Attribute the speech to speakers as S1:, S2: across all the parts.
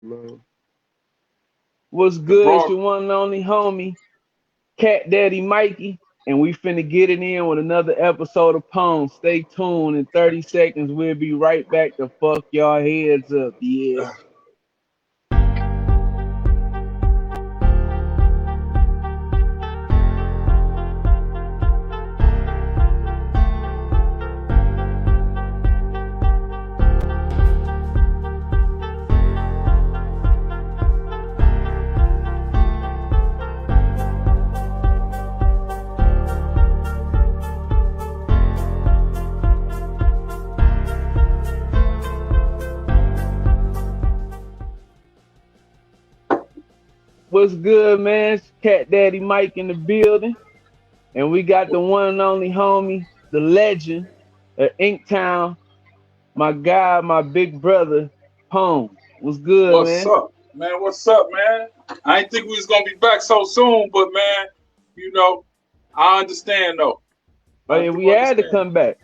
S1: Love.
S2: What's
S3: The
S2: good? It's
S3: broad.
S2: your one and only homie, Cat Daddy Mikey, and we finna get it in with another episode of Pone. Stay tuned. In 30 seconds, we'll be right back to fuck y'all heads up. Yeah. What's good, man? It's Cat Daddy Mike in the building, and we got the one and only homie, the legend of Inktown, my guy, my big brother, Pone. What's good,
S3: What's
S2: man?
S3: up, man? What's up, man? I didn't think we was gonna be back so soon, but man, you know, I understand though.
S2: Oh
S3: I
S2: yeah, we
S3: do
S2: had to
S3: understand.
S2: come back.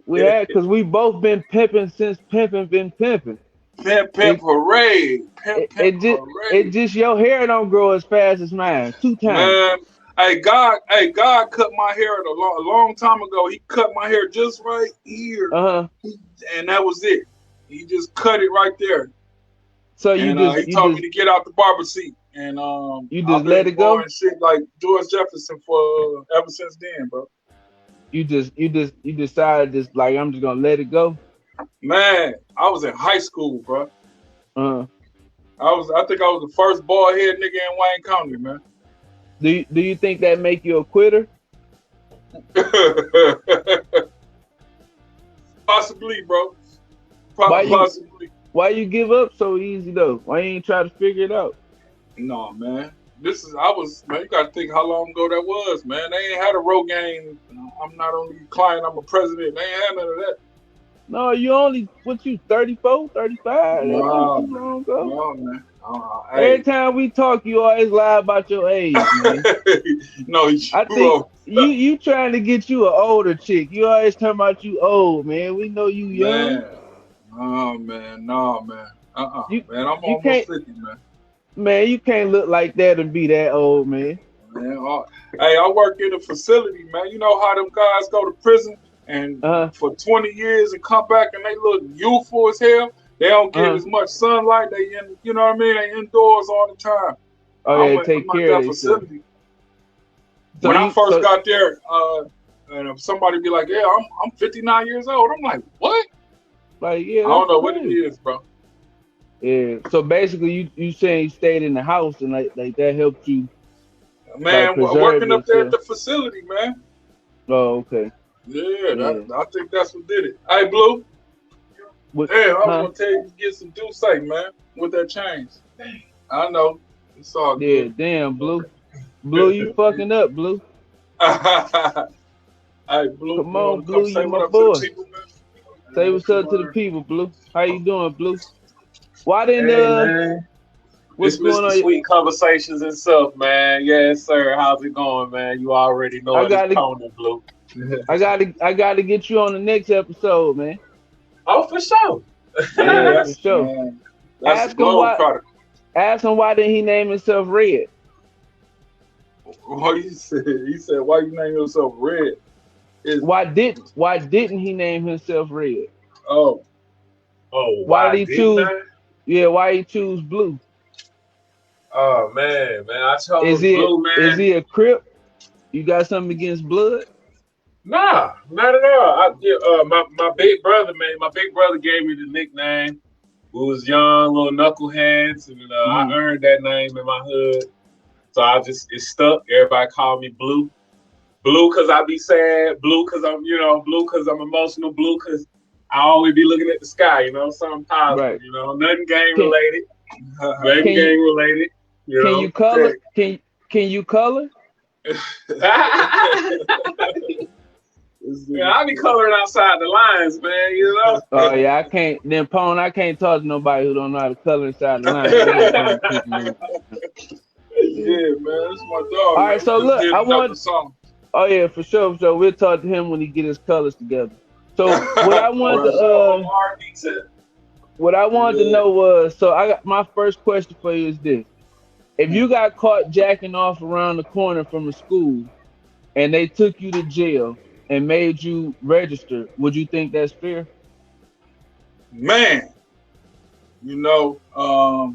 S2: We had because we both been pimping since pimping been pimping.
S3: Pimp, pimp,
S2: It
S3: parade, pimp,
S2: it,
S3: pimp,
S2: it just it
S3: parade,
S2: just your hair don't grow as fast as mine. 2 times.
S3: man. God cut my hair a long time ago. He cut my hair just right here,
S2: Uh-huh.
S3: and that was it. He just cut it right there,
S2: So you
S3: and
S2: just
S3: he
S2: you
S3: told me
S2: just
S3: to get out the barber seat. And
S2: you
S3: I've
S2: just let
S3: been
S2: it
S3: growing
S2: go.
S3: shit like George Jefferson for ever since then, bro.
S2: You decided just like I'm just gonna let it go.
S3: Man, I was in high school, bro.
S2: Uh
S3: I think I was the first bald head nigga in Wayne County, man.
S2: do you think that make you a quitter?
S3: Possibly, bro.
S2: Why you
S3: Possibly.
S2: why you give up so easy though? Why you ain't try to figure it out?
S3: No, man. Man, you gotta think how long ago that was, man. They ain't had a Rogaine. I'm not only a client, I'm a president. They ain't had none of that.
S2: No, you only what you 34, 35? That ain't
S3: No,
S2: too
S3: man.
S2: long ago.
S3: No, man.
S2: Every
S3: Hey.
S2: time we talk, you always lie about your age, man.
S3: No, you
S2: I think
S3: wrong.
S2: you trying to get you an older chick. You always talking about you old, man. We know you young.
S3: Man. No, man. No, man.
S2: You
S3: Man. I'm
S2: you
S3: almost
S2: can't
S3: 50, man.
S2: man, you can't look like that and be that old, man.
S3: Man, hey, I work in a facility, man. You know how them guys go to prison and
S2: Uh-huh.
S3: for 20 years and come back and they look youthful as hell. They don't get
S2: Uh-huh.
S3: as much sunlight. You know what I mean? They indoors all the time.
S2: Oh yeah, take
S3: I'm at
S2: care of
S3: that
S2: themselves.
S3: facility.
S2: So
S3: When I
S2: you
S3: first
S2: so
S3: got there, and if somebody be like, "Yeah, I'm 59 years old," I'm like, "What?"
S2: like yeah,
S3: I
S2: that's
S3: don't know what it
S2: crazy.
S3: is, bro.
S2: Yeah. So basically you saying you stayed in the house and like that helped you like
S3: Man,
S2: preserve
S3: working up there at
S2: yourself.
S3: the facility, man.
S2: Oh, okay.
S3: Yeah,
S2: Yeah.
S3: I think that's what did it. Hey, Blue.
S2: What
S3: Damn, I was
S2: huh?
S3: gonna tell you to get some do say, man, with that change. I know. It's all
S2: Yeah,
S3: good.
S2: damn, Blue. Blue, you fucking up, Blue.
S3: Hey, Blue,
S2: Come
S3: you
S2: on,
S3: wanna come
S2: Blue,
S3: say
S2: you
S3: what
S2: my
S3: up to the
S2: boy.
S3: people, man?
S2: Say
S1: Man,
S2: what's
S1: what's the
S2: up to the
S1: word?
S2: people, Blue. How you doing, Blue? Why didn't
S1: Hey, man.
S2: what's
S1: It's
S2: going
S1: Mr.
S2: on?
S1: Sweet Conversations and stuff, man. Yes, sir. How's it going, man? You already know
S2: I
S1: it. It's
S2: gotta
S1: Pony Blue.
S2: I gotta get you on the next episode, man.
S1: Oh, for sure.
S3: Man,
S2: Yeah, for sure.
S3: that's a
S2: Ask him
S3: globe
S2: why
S3: trotter.
S2: ask him why didn't he name himself Red?
S3: What he said? He said, "Why you name yourself Red?" Is
S2: Why didn't he name himself Red?
S3: oh
S1: Oh,
S2: Why did
S1: why
S2: he
S1: didn't
S2: choose
S1: I?
S2: why he choose Blue?
S1: Oh man, I
S2: Is
S1: chose
S2: he
S1: Blue,
S2: is
S1: man.
S2: he a Crip? You got something against blood?
S1: Nah, not at all. My big brother, man. My big brother gave me the nickname. We was young, little knuckleheads, and I
S2: Hmm.
S1: earned that name in my hood. So it stuck. Everybody called me Blue. Blue because I be sad. Blue because blue because I'm emotional. Blue because I always be looking at the sky, something positive,
S2: Right.
S1: nothing gang
S2: Can
S1: related, nothing
S2: can you
S1: gang related,
S2: can you color?
S3: hey.
S2: Can you color?
S1: Yeah, I be coloring outside the lines, man.
S2: Oh yeah, I can't. Then Pone, I can't talk to nobody who don't know how to color inside the line. I ain't talking to people who. Yeah.
S3: Yeah, man, that's my dog,
S2: All
S3: man.
S2: right.
S3: We
S2: So
S3: just
S2: look,
S3: did
S2: I
S3: another
S2: want.
S3: song.
S2: Oh yeah, for sure. So we'll talk to him when he get his colors together. So what I want
S1: For
S2: to
S3: Right.
S1: sure, on R&B tip.
S2: What I wanted to know was, so I got my first question for you is this: if you got caught jacking off around the corner from a school and they took you to jail and made you register, would you think that's fair?
S3: Man, you know, I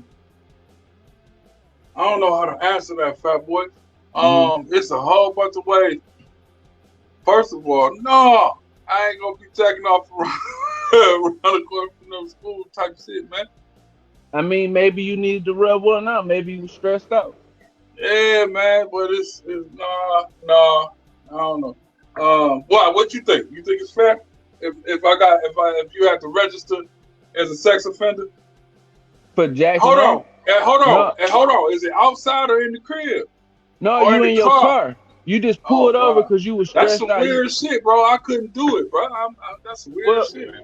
S3: don't know how to answer that, fat boy. It's a whole bunch of ways. First of all, no, I ain't gonna be jacking off around the corner from no school type shit, man.
S2: I mean, maybe you needed to rub one out. Maybe you were stressed out.
S3: Yeah, man, but it's nah, I don't know. Why? What you think? You think it's fair? If you had to register as a sex offender?
S2: For jacking
S3: Hold on.
S2: off?
S3: Hold on. Is it outside or in the crib?
S2: No,
S3: or
S2: you in your car. You just pulled over because you was stressed
S3: out.
S2: out.
S3: That's some weird shit, bro. I couldn't do it, bro. That's some weird shit.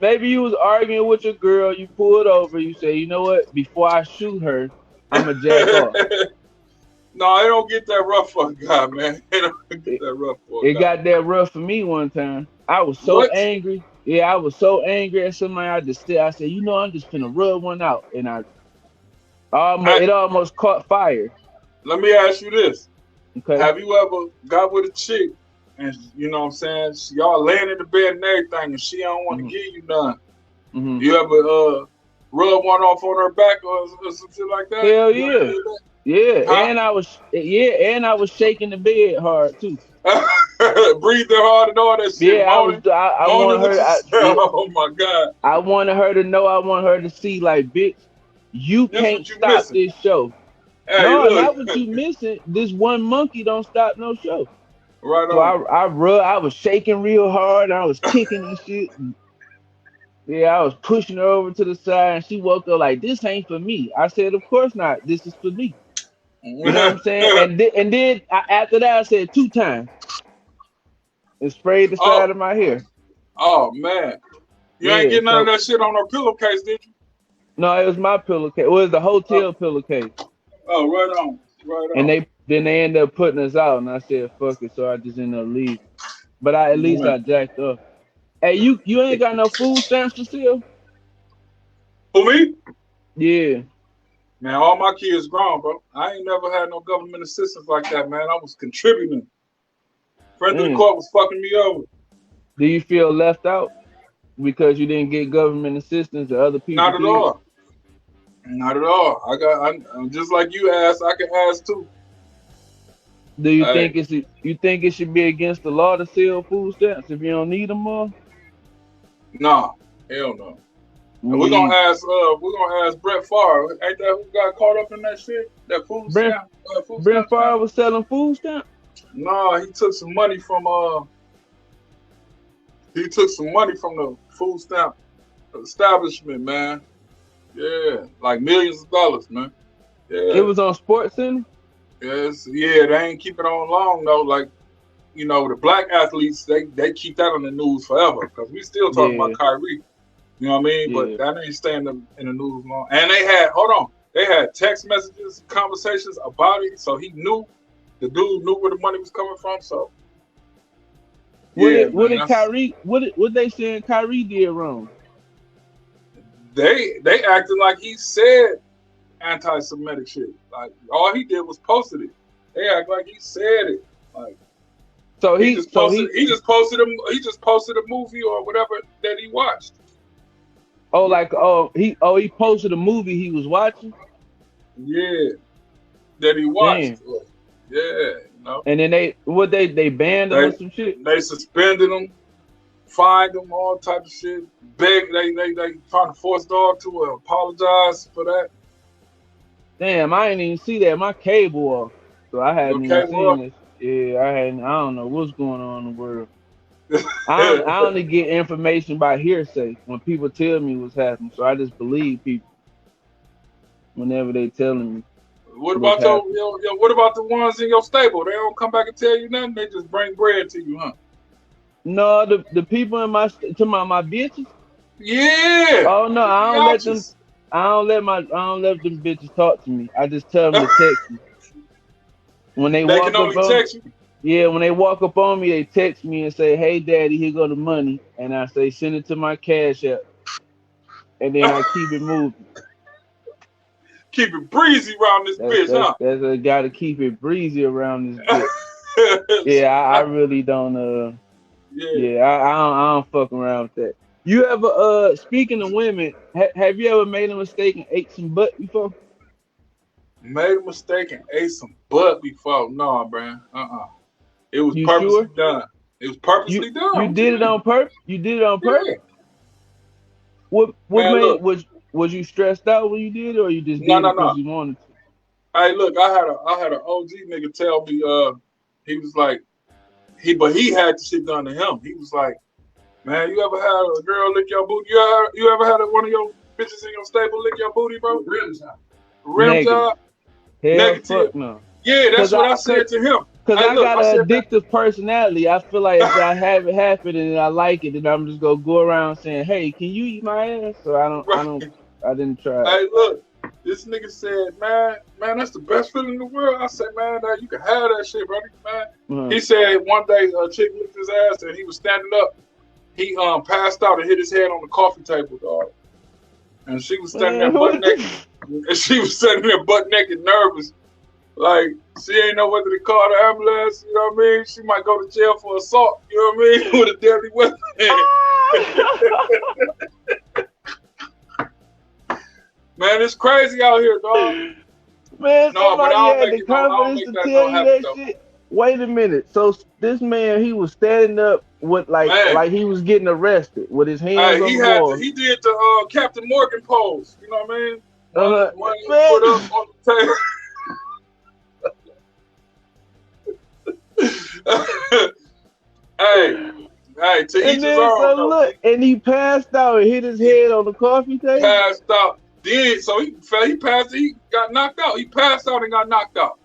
S2: Maybe you was arguing with your girl. You pulled over. You say, you know what? Before I shoot her, I'm going to jack off.
S3: No, it don't get that rough for a guy, man. It don't get that rough for a guy.
S2: It got that rough for me one time. I was so angry. Yeah, I was so angry at somebody. I said, you know, I'm just finna rub one out. And it almost caught fire.
S3: Let me ask you this.
S2: Okay.
S3: Have you ever got with a chick and, you know what I'm saying, y'all laying in the bed and everything and she don't want to give you none? You ever rub one off on her back or some shit like that?
S2: Hell yeah. Yeah, huh? and I was shaking the bed hard too.
S3: Breathing hard and all that shit.
S2: Yeah, I wanted her.
S3: Oh my God!
S2: I wanted her to know. I want her to see, like, bitch, you can't stop this show.
S3: Hey,
S2: no,
S3: look.
S2: not what you missing. This one monkey don't stop no show.
S3: Right on.
S2: So I was shaking real hard. I was kicking and shit. Yeah, I was pushing her over to the side, and she woke up like, "This ain't for me." I said, "Of course not. This is for me." You know what I'm saying? And then after that, I said 2 times and sprayed the side of my hair.
S3: Oh man, you ain't getting none of that shit on her pillowcase, did you?
S2: No, it was my pillowcase. It was the hotel pillowcase.
S3: Oh, right on.
S2: And they ended up putting us out, and I said, "Fuck it," so I just ended up leaving. But at least I jacked up. Hey, you ain't got no food stamps to steal?
S3: For me?
S2: Yeah.
S3: Man, all my kids grown, bro. I ain't never had no government assistance like that, man. I was contributing. Friend of the court was fucking me over.
S2: Do you feel left out because you didn't get government assistance or other people?
S3: Not at all. Not at all. I'm just like you asked, I can ask too.
S2: Do you think it should be against the law to sell food stamps if you don't need them more?
S3: Nah, hell no. And we're gonna ask Brett Favre. Ain't that who got caught up in that shit? That food stamp.
S2: Brett Favre was selling food stamps?
S3: No, he took some money from the food stamp establishment, man. Yeah, like millions of dollars, man. Yeah.
S2: It was on SportsCenter?
S3: Yes, yeah, they ain't keep it on long though. Like, you know, the black athletes, they keep that on the news forever because we still talking about Kyrie. You know what I mean? But that ain't staying in the news long. And they had text messages, conversations about it, so the dude knew where the money was coming from. So
S2: what they saying Kyrie did wrong?
S3: They acted like he said anti-Semitic shit. Like all he did was posted it. They act like he said it. Like he just posted a movie or whatever that he watched.
S2: He posted a movie he was watching?
S3: Yeah. That he watched. Damn. Yeah. No.
S2: And then they banned him or some shit?
S3: They suspended him, fined him, all type of shit. They trying to force dog to apologize for that.
S2: Damn, I didn't even see that. My cable off. So I hadn't even seen this. Yeah, I don't know what's going on in the world. I only get information by hearsay when people tell me what's happening. So I just believe people whenever they telling me.
S3: What about what about the ones in your stable? They don't come back and tell you nothing. They just bring bread to you, huh?
S2: No, the people in my bitches.
S3: Yeah.
S2: Oh no, I don't let them. I don't let them bitches talk to me. I just tell them to text me. When they walk
S3: can only text you.
S2: Yeah, when they walk up on me, they text me and say, "Hey, Daddy, here go the money," and I say, "Send it to my Cash App." and then I keep it moving.
S3: Keep it breezy around this bitch, huh?
S2: That's a gotta keep it breezy around this bitch. Yeah, I really don't. Yeah, I don't fuck around with that. You ever speaking of women, have you ever made a mistake and ate some butt before?
S3: Made a mistake and ate some butt before? No, man. It was
S2: you
S3: purposely
S2: sure?
S3: done. It was purposely done.
S2: You did it on purpose? You did it on purpose?
S3: Yeah.
S2: What
S3: man,
S2: made
S3: look,
S2: was you stressed out when you did it, or you just did it because you wanted to?
S3: Hey, look, I had an OG nigga tell me he was like he had the shit done to him. He was like, man, you ever had a girl lick your booty? You ever had one of your bitches in your stable lick your booty, bro? Rim job? Negative.
S2: Fuck no.
S3: Yeah, that's what I said to him.
S2: Because I got an addictive personality. I feel like if I have it happen and I like it, then I'm just gonna go around saying, "Hey, can you eat my ass?" So I didn't try.
S3: Hey, look, this nigga said, man, that's the best feeling in the world. I said, man, you can have that shit, brother, man. He said one day a chick licked his ass and he was standing up. He passed out and hit his head on the coffee table, dog. And she was standing there butt naked. And she was standing there butt naked, nervous. Like, she ain't know whether to call the ambulance, you know what I mean? She might go to jail for assault, you know what I mean? With a deadly weapon. Man, it's crazy out here, dog.
S2: Man, no, but I don't make that shit. Wait a minute. So this man, he was standing up with like he was getting arrested with his hands on the wall.
S3: He did the Captain Morgan pose, you know what I mean? One
S2: man.
S3: Put up on the table. hey, to each his own.
S2: So look, and he passed out and hit his head on the coffee table.
S3: Passed out. Then so he passed. He got knocked out. He passed out and got knocked out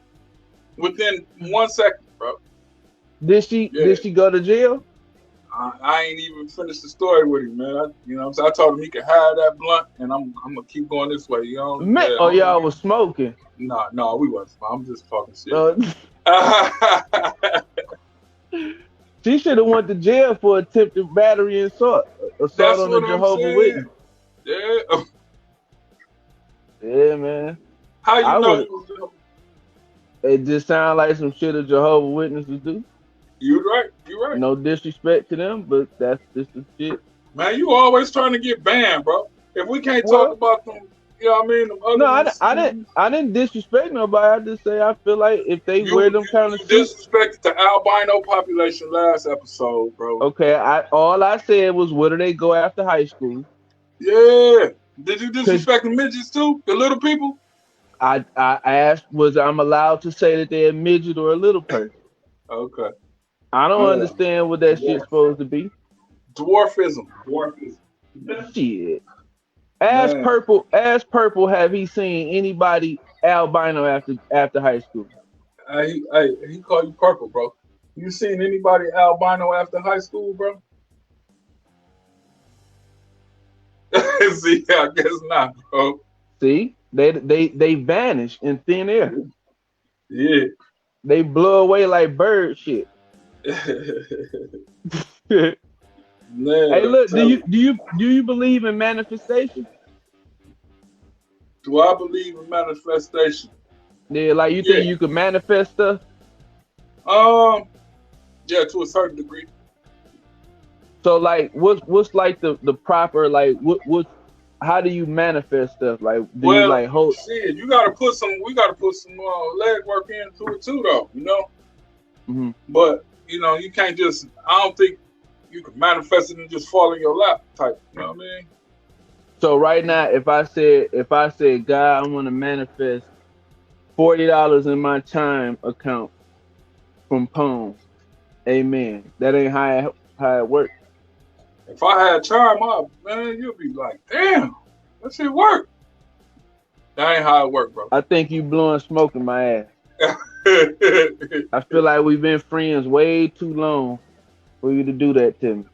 S3: within 1 second, bro.
S2: Did she go to jail?
S3: I ain't even finished the story with him, man. I told him he could have that blunt, and I'm gonna keep going this way, you know.
S2: Y'all was smoking.
S3: No, we wasn't. I'm just talking shit.
S2: She should have went to jail for attempted battery and assault on the Jehovah's Witness.
S3: Yeah.
S2: Yeah, man.
S3: How you know?
S2: It just sounds like some shit a Jehovah's Witnesses do.
S3: You're right.
S2: No disrespect to them, but that's just the shit.
S3: Man, you always trying to get banned, bro. If we can't talk about them, you know what I mean? Them other
S2: I didn't disrespect nobody. I just say I feel like if they wear them kind of
S3: suits. You disrespected the albino population last episode, bro.
S2: Okay, all I said was where do they go after high school?
S3: Yeah. Did you disrespect the midgets too? The little people?
S2: I asked, was I'm allowed to say that they're a midget or a little person?
S3: Okay.
S2: I don't understand what that shit's supposed to be.
S3: Dwarfism.
S2: Shit. Ask Purple, have he seen anybody albino after high school?
S3: Hey, he called you Purple, bro. You seen anybody albino after high school, bro? See, I guess not, bro.
S2: See, they vanish in thin air.
S3: Yeah.
S2: They blow away like bird shit.
S3: Man,
S2: hey, look, do you believe in manifestation?
S3: Do I believe in manifestation?
S2: Yeah, like you think you could manifest stuff?
S3: Yeah, to a certain degree.
S2: So like what's like the proper like what how do you manifest stuff? Like you like hold
S3: shit, we gotta put some leg work into it too though, you know?
S2: Mm-hmm. But
S3: you know, you can't just I don't think you can manifest it and just fall in your lap type, you know what I mean?
S2: So right now if I said God, I want to manifest $40 in my Chime account from Pone. Amen. That ain't how it works.
S3: If I had Chime up, man, you'll be like, damn, that shit work. That ain't how it work, bro.
S2: I think you blowing smoke in my ass. I feel like we've been friends way too long for you to do that to me.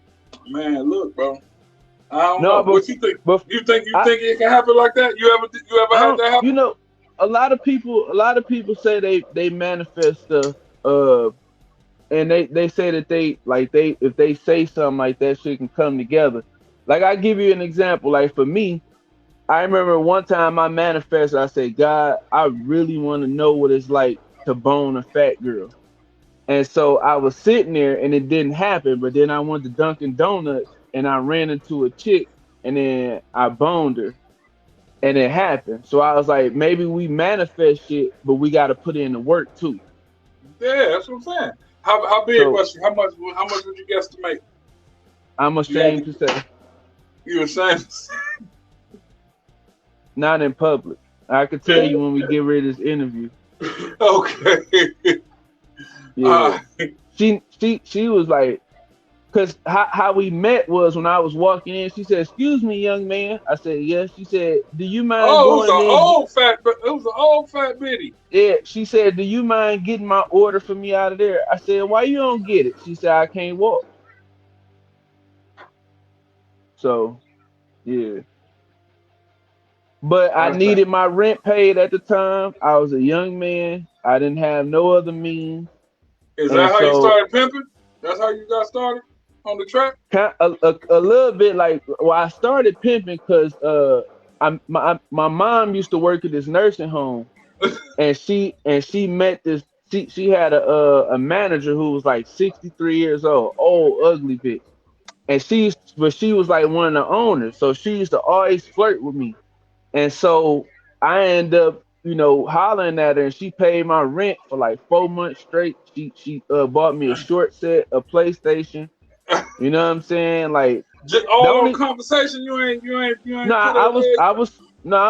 S3: Man, look, bro. I don't know. What you think? You think it can happen like that? You ever had that happen?
S2: You know, a lot of people say they manifest stuff. And they say that if they say something like that, shit can come together. Like I give you an example. Like for me, I remember one time I manifested. I said, God, I really want to know what it's like to bone a fat girl. And so I was sitting there and it didn't happen. But then I went to Dunkin' Donuts and I ran into a chick and then I boned her and it happened. So I was like, maybe we manifest shit, but we got to put in the work too.
S3: Yeah, that's what I'm saying. How big was she? How much would you guesstimate?
S2: I'm ashamed to say.
S3: You ashamed?
S2: Not in public. I could tell you when we get rid of this interview.
S3: Okay.
S2: Yeah. She was like, cause how we met was when I was walking in. She said, "Excuse me, young man." I said, "Yes." She said, "Do you mind going in?"
S3: It was an old fat bitty.
S2: Yeah. She said, "Do you mind getting my order for me out of there?" I said, "Why you don't get it?" She said, "I can't walk." So, yeah. But I needed my rent paid at the time. I was a young man. I didn't have no other means.
S3: Is that how you started pimping? That's how you got started on the track?
S2: A little bit like, well, I started pimping because my mom used to work at this nursing home, and she met this. She had a manager who was like 63 years old ugly bitch, and she was like one of the owners, so she used to always flirt with me. And so I ended up, hollering at her, and she paid my rent for like 4 months straight. She bought me a short set, a PlayStation. You know what I'm saying? Like,
S3: just all on conversation. You ain't.
S2: No, I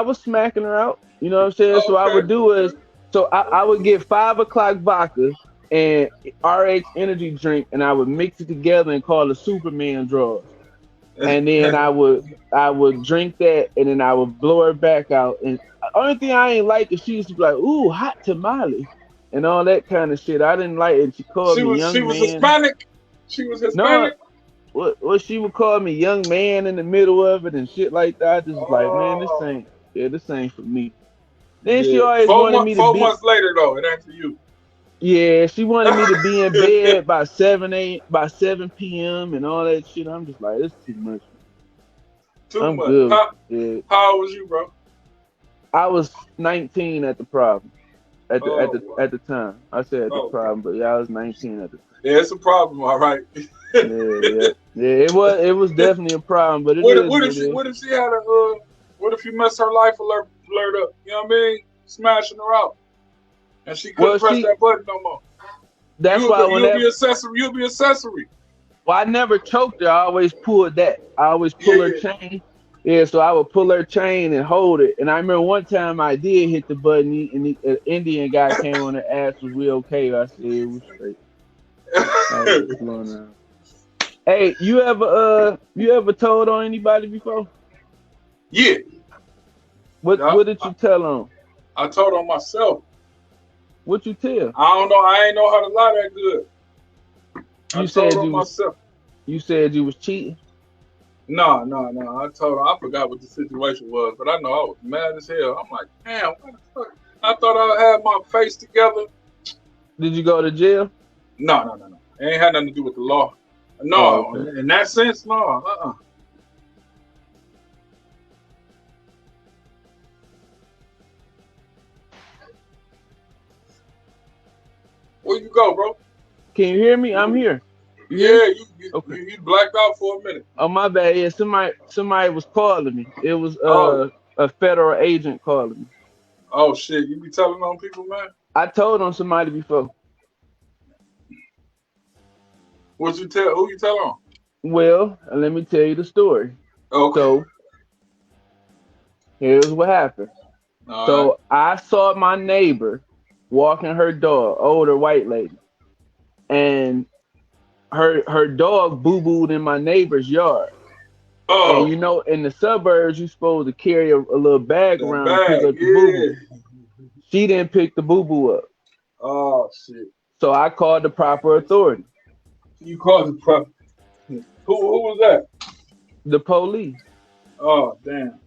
S2: was smacking her out. You know what I'm saying? Okay. So I would do is, I would get 5 o'clock vodka and RH energy drink, and I would mix it together and call it Superman draws. And then I would drink that, and then I would blow her back out. And the only thing I ain't like is she used to be like, "Ooh, hot tamale," and all that kind of shit. I didn't like it. She called me young man.
S3: She was Hispanic. She was Hispanic.
S2: No, what she would call me young man in the middle of it and shit like that. I just was like, man, this ain't for me. Then she always wanted me to
S3: 4 months later though, it ain't for you.
S2: Yeah, she wanted me to be in bed by 7 p.m. and all that shit. I'm just like, it's too much.
S3: I'm good. How old was you, bro?
S2: I was 19 at the problem. At the time. I said at the problem, but yeah, I was 19 at the time.
S3: Yeah, it's a problem, all right.
S2: yeah. It was definitely a problem, but
S3: what if she had what if you messed her life alert up? You know what I mean? Smashing her out. And she couldn't press that button no more.
S2: That's why
S3: you'll be accessory.
S2: Well, I never choked her. I always pulled that. I always pull her chain. Yeah, so I would pull her chain and hold it. And I remember one time I did hit the button, and an Indian guy came on and asked, "Was we okay?" I said it was straight. Hey, you ever told on anybody before?
S3: Yeah.
S2: What did you tell on?
S3: I told on myself.
S2: What you tell?
S3: I don't know. I ain't know how to lie that good.
S2: You said you was cheating?
S3: No. I told her, I forgot what the situation was, but I know I was mad as hell. I'm like, damn, what the fuck? I thought I had my face together.
S2: Did you go to jail?
S3: No. It ain't had nothing to do with the law. No, okay. In that sense, no. Where you go, bro?
S2: Can you hear me? I'm here.
S3: You blacked out for a minute.
S2: Oh, my bad. Yeah, somebody was calling me. It was a federal agent calling me.
S3: Oh shit! You be telling on people, man?
S2: I told on somebody before.
S3: Who you tell on?
S2: Well, let me tell you the story.
S3: Okay.
S2: So here's what happened. All right. I saw my neighbor walking her dog, older white lady, and her dog boo-booed in my neighbor's yard. Oh. And in the suburbs, you're supposed to carry a little bag around and pick up the boo-boo. She didn't pick the boo-boo up.
S3: Oh, shit.
S2: So I called the proper authority.
S3: You called the proper... Who was that?
S2: The police.
S3: Oh, damn.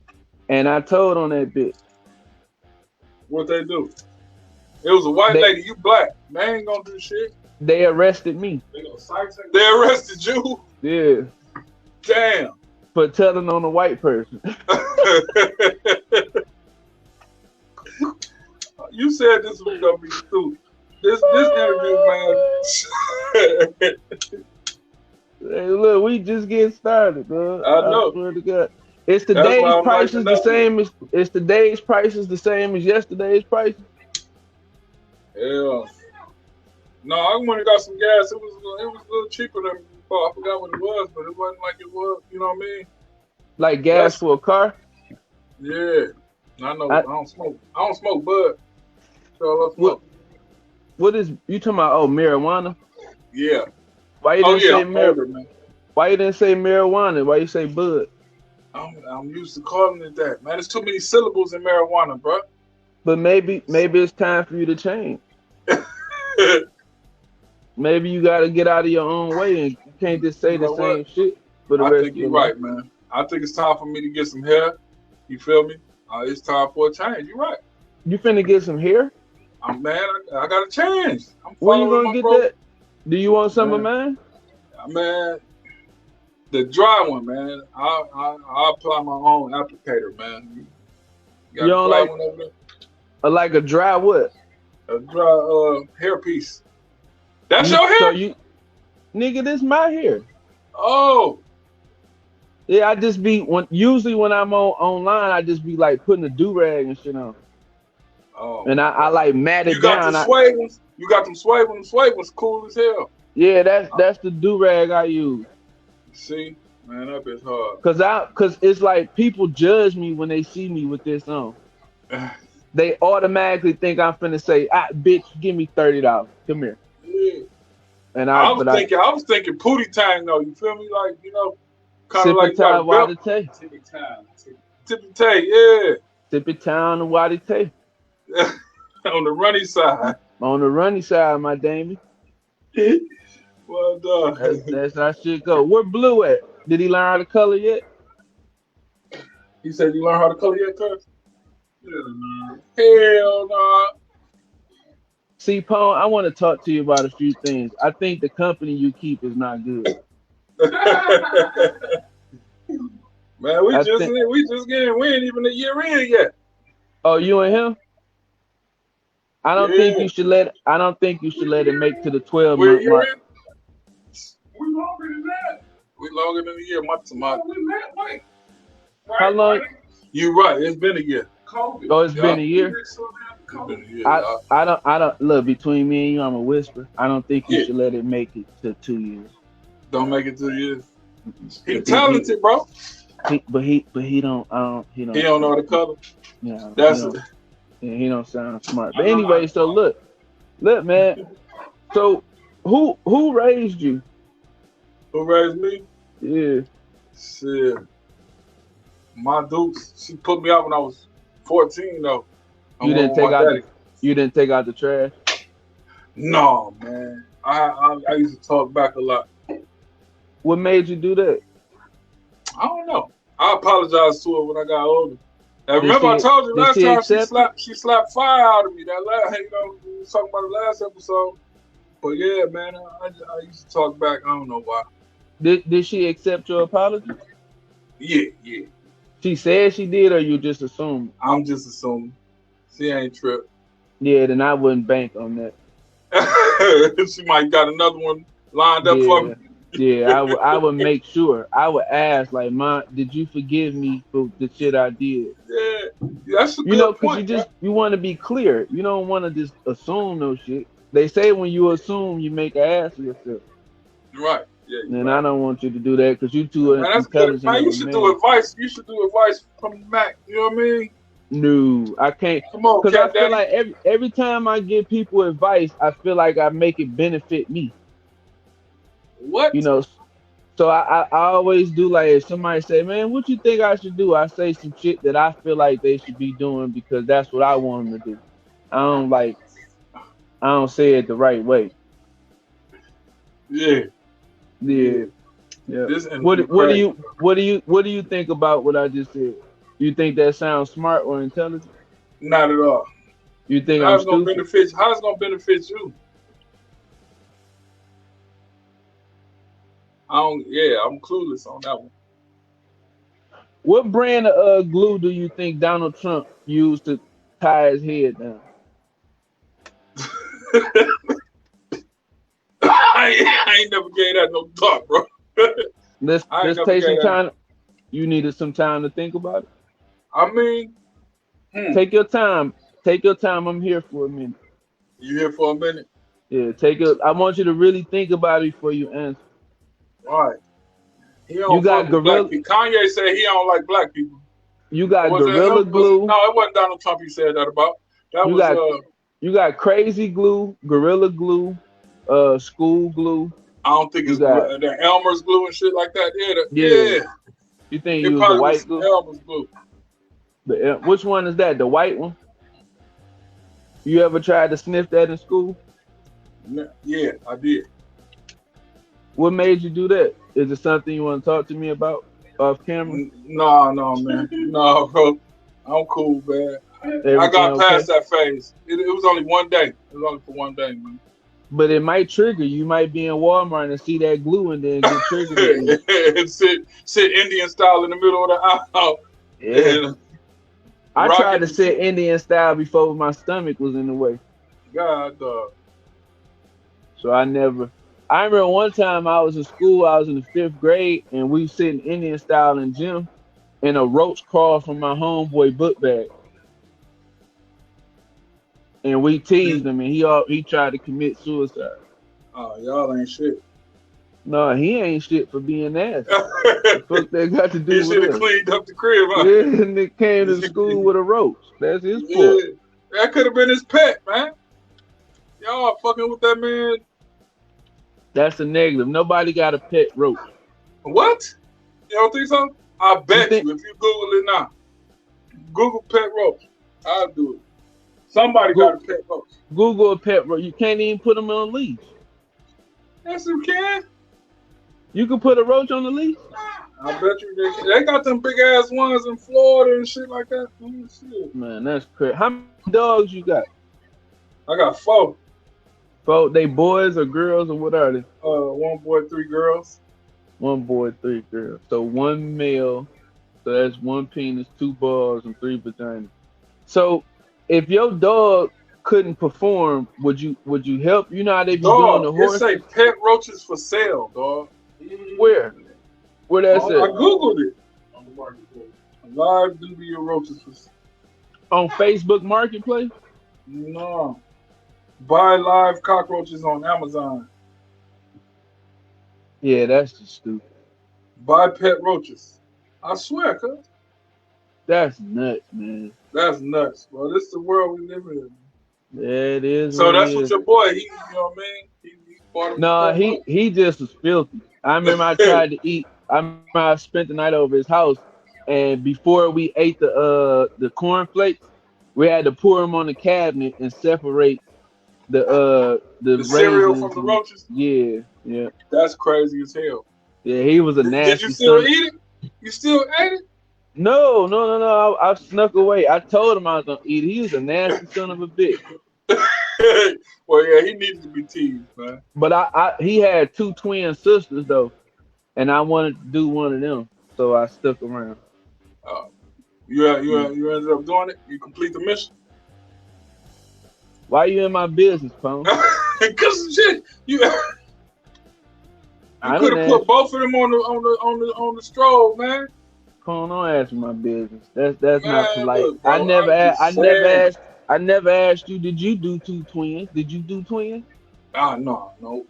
S2: And I told on that bitch.
S3: What they do? It was a white lady, you black. They ain't gonna do shit.
S2: They arrested me.
S3: They arrested you?
S2: Yeah.
S3: Damn.
S2: for telling on a white person.
S3: You said this was gonna be stupid. This interview, man.
S2: Hey, look, we just getting started, bro.
S3: I know.
S2: I swear to God. It's
S3: That's why
S2: today's
S3: I'm
S2: prices
S3: liking
S2: the same as yesterday's prices?
S3: Yeah. No, I went and got some gas. It was a little cheaper than before. I forgot what it was, but it wasn't like it was. You know what I mean?
S2: Like gas for a car?
S3: Yeah. I know. I don't smoke. I don't smoke bud. So I smoke.
S2: What is you talking about? Oh, marijuana?
S3: Yeah.
S2: Why you didn't say
S3: older, man.
S2: Why you didn't say marijuana? Why you say bud?
S3: I'm used to calling it that, man. There's too many syllables in marijuana, bro.
S2: But maybe it's time for you to change. Maybe you got to get out of your own way and you can't just say the same shit for the rest of your life. I think you're right, man. I think it's time for me to get some hair. You feel me? It's time for a change. You're right. You finna get some hair?
S3: Man, I got to change.
S2: Where you gonna get that? Do you want some of mine?
S3: Man, the dry one, man. I'll apply my own applicator, man.
S2: You don't like one over there? Like a dry what?
S3: A dry hair piece. That's your hair?
S2: So nigga, this my hair.
S3: Oh.
S2: Yeah, I just be usually when I'm online, I just be like putting a do-rag and shit on. Oh. And I like mat it down.
S3: You got them suede ones. Suede ones cool as hell.
S2: Yeah, that's the do-rag I use.
S3: See, man, that bit's hard.
S2: Cause it's like people judge me when they see me with this on. They automatically think I'm finna say, bitch, give me $30. Come here.
S3: Yeah.
S2: And
S3: I was thinking Pootie Tang though. You feel me? Like, you know, kind of like
S2: Tippy
S3: Tay, yeah.
S2: Tippy Town and Waddy Tay.
S3: On the runny side.
S2: On the runny side, my Damien.
S3: Well done.
S2: That's how shit go. Where Blue at? Did he learn how to color yet?
S3: He said you learned how to color yet, cuz? Hell no.
S2: See, Pone, I want to talk to you about a few things. I think the company you keep is not good.
S3: Man, we ain't even a year in yet.
S2: Oh, you and him? I don't think you should let it make to the 12-month mark.
S3: We longer than that. We longer than a year, month to month.
S2: How long?
S3: You're right. It's been a year.
S2: COVID. Oh, it's been a year. I don't look, between me and you, I'm a whisper. I don't think you should let it make it to 2 years.
S3: Don't make it 2 years. He's talented, bro.
S2: He don't know
S3: how to color.
S2: Yeah, he don't sound smart. But anyway, so look, man. So who raised you?
S3: Who raised me?
S2: Yeah.
S3: Shit. My dukes. She put me out when I was 14 though.
S2: You didn't take out the trash?
S3: No, man. I used to talk back a lot.
S2: What made you do that?
S3: I don't know. I apologized to her when I got older. And remember, I told you last time she slapped fire out of me. That last, we was talking about the last episode. But yeah, man, I used to talk back. I don't know why.
S2: Did she accept your apology?
S3: Yeah.
S2: She said she did, or you just assumed?
S3: I'm just assuming. She ain't tripped.
S2: Yeah, then I wouldn't bank on that.
S3: She might got another one lined up for me.
S2: Yeah, I would make sure. I would ask, like, Mom, did you forgive me for the shit I did?
S3: Yeah, that's a good point.
S2: Because you want to be clear. You don't want to just assume no shit. They say when you assume, you make an ass of yourself.
S3: Right. Yeah.
S2: And I don't want you to do that because you two are intelligent.
S3: Man, you should do advice. You should do advice from the Mac. You know what I mean?
S2: No, I can't.
S3: Come on,
S2: because I feel like every time I give people advice, I feel like I make it benefit me.
S3: What?
S2: So I always do, like, if somebody say, man, what you think I should do? I say some shit that I feel like they should be doing because that's what I want them to do. I don't say it the right way.
S3: Yeah.
S2: What do you think about what I just said? You think that sounds smart or intelligent?
S3: Not at all.
S2: You think
S3: How's it gonna benefit you? I'm clueless on that one.
S2: What brand of glue do you think Donald Trump used to tie his head down?
S3: I ain't never gave that no thought, bro.
S2: Let's take some time. You needed some time to think about it.
S3: I mean,
S2: take your time. Take your time. I'm here for a minute.
S3: You here for a minute?
S2: Yeah, I want you to really think about it before you answer.
S3: All right. He don't fuck with black people. Kanye said he don't like black people.
S2: You got Gorilla Glue.
S3: No, it wasn't Donald Trump he said that about.
S2: You got Crazy Glue, Gorilla Glue, School Glue.
S3: I don't think it's the Elmer's glue and shit like that.
S2: Yeah. You think you use the white glue?
S3: Elmer's glue.
S2: Which one is that? The white one? You ever tried to sniff that in school?
S3: Yeah, I did.
S2: What made you do that? Is it something you want to talk to me about off camera?
S3: No, man. No, bro. I'm cool, man. I got past that phase. It was only one day. It was only for one day, man.
S2: But it might trigger. You might be in Walmart and see that glue and then get triggered.
S3: And sit Indian style in the middle of the aisle.
S2: Yeah. I tried to sit Indian style before my stomach was in the way.
S3: God, dog.
S2: So I remember one time I was in school, I was in the 5th grade, and we sitting Indian style in gym, and a roach crawled from my homeboy book bag. And we teased him, and he tried to commit suicide.
S3: Oh, y'all ain't shit.
S2: No, he ain't shit for being nasty. The fuck that got to do with it? He
S3: should have cleaned up the crib, huh?
S2: Yeah, and it came to school with a roach. That's his fault.
S3: That could have been his pet, man. Y'all fucking with that man.
S2: That's a negative. Nobody got a pet roach.
S3: What? You don't think so? I bet you if you Google it now. Google pet roach. I'll do it. Somebody got a pet roach.
S2: Google a pet roach. You can't even put them on a leash.
S3: Yes, you can.
S2: You can put a roach on the leash?
S3: I bet you they got them big ass ones in Florida and shit like that. Shit.
S2: Man, that's crazy. How many dogs you got?
S3: I got 4.
S2: 4? They boys or girls or what are they?
S3: 1 boy, 3 girls.
S2: 1 boy, 3 girls. So 1 male. So that's 1 penis, 2 balls, and 3 vaginas. So if your dog couldn't perform, would you help? You know how they be doing the horse?
S3: It say pet roaches for sale, dog.
S2: Where that's at?
S3: I googled it. Live duty roaches for sale.
S2: On Facebook Marketplace?
S3: No. Buy live cockroaches on Amazon.
S2: Yeah, that's just stupid.
S3: Buy pet roaches. I swear, cuz.
S2: That's nuts, man.
S3: That's nuts, bro. This is the world we live in.
S2: Yeah, it is.
S3: So that's what your boy, you know what I mean?
S2: No, he just was filthy. I remember I tried to eat. I remember I spent the night over his house, and before we ate the cornflakes, we had to pour them on the cabinet and separate the
S3: cereal from the roaches.
S2: Yeah.
S3: That's crazy as hell.
S2: Yeah, he was a nasty.
S3: Did you still eat it? You still ate it?
S2: No. I snuck away. I told him I was gonna eat it. He was a nasty son of a bitch.
S3: Well, yeah, he needed to be teased, man.
S2: But he had 2 twin sisters though, and I wanted to do one of them, so I stuck around.
S3: You ended up doing it. You complete the mission.
S2: Why you in my business, Pone?
S3: Because shit, you could have put both of them on the stroll, man.
S2: Pone, don't ask me my business. That's man, not polite.
S3: Look, bro,
S2: I never asked you. Did you do 2 twins? Did you do twins?
S3: No.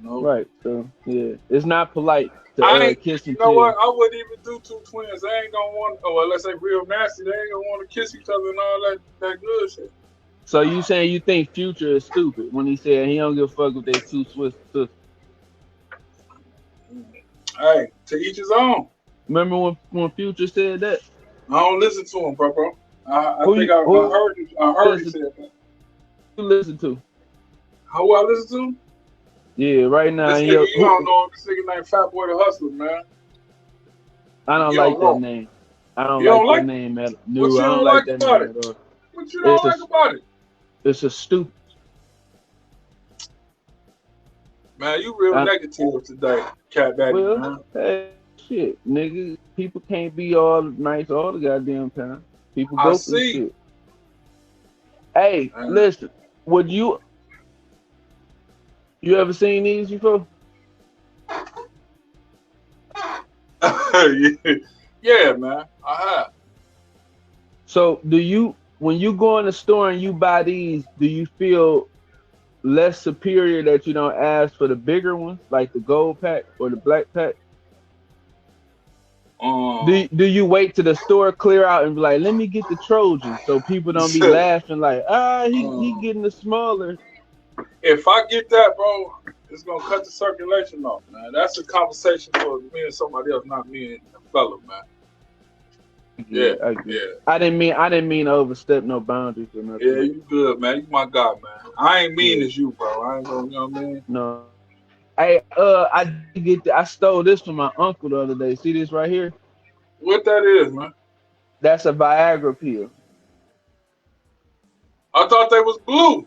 S2: Right. So yeah, it's not polite to kiss and tell.
S3: You know what? I wouldn't even do 2 twins. They ain't gonna want. Oh, unless they real nasty, they ain't gonna want to kiss each other and all that good shit.
S2: So you saying you think Future is stupid when he said he don't give a fuck if they 2 Swiss sisters?
S3: Hey, to each his own.
S2: Remember when Future said that?
S3: I don't listen to him, bro. I heard he said that.
S2: Who listen to?
S3: Who I listen to?
S2: Yeah, right now.
S3: This nigga, you don't know this nigga named Fat Boy the Hustler, man.
S2: I don't like that name. I don't like that name at all. No, I don't like that name at all.
S3: What you don't like about it?
S2: It's a stupid.
S3: Man, you real negative today, Cat Daddy.
S2: Well,
S3: man.
S2: Hey, shit, nigga. People can't be all nice all the goddamn time. People go through shit. Hey, listen, would you ever seen these before?
S3: Yeah, man, I have.
S2: So when you go in the store and you buy these, do you feel less superior that you don't ask for the bigger ones, like the gold pack or the black pack? Do you wait till the store clear out and be like, let me get the Trojan, so people don't be laughing like, he getting the smaller?
S3: If I get that, bro, it's gonna cut the circulation off, man. That's a conversation for me and somebody else, not me and the fella, man. Yeah.
S2: I didn't mean to overstep no boundaries or nothing.
S3: Yeah, you good, man. You my guy, man. I ain't mean as you, bro. I ain't gonna, you know what I mean?
S2: No. Hey, I stole this from my uncle the other day. See this right here?
S3: What that is, man?
S2: That's a Viagra pill.
S3: I thought they was blue.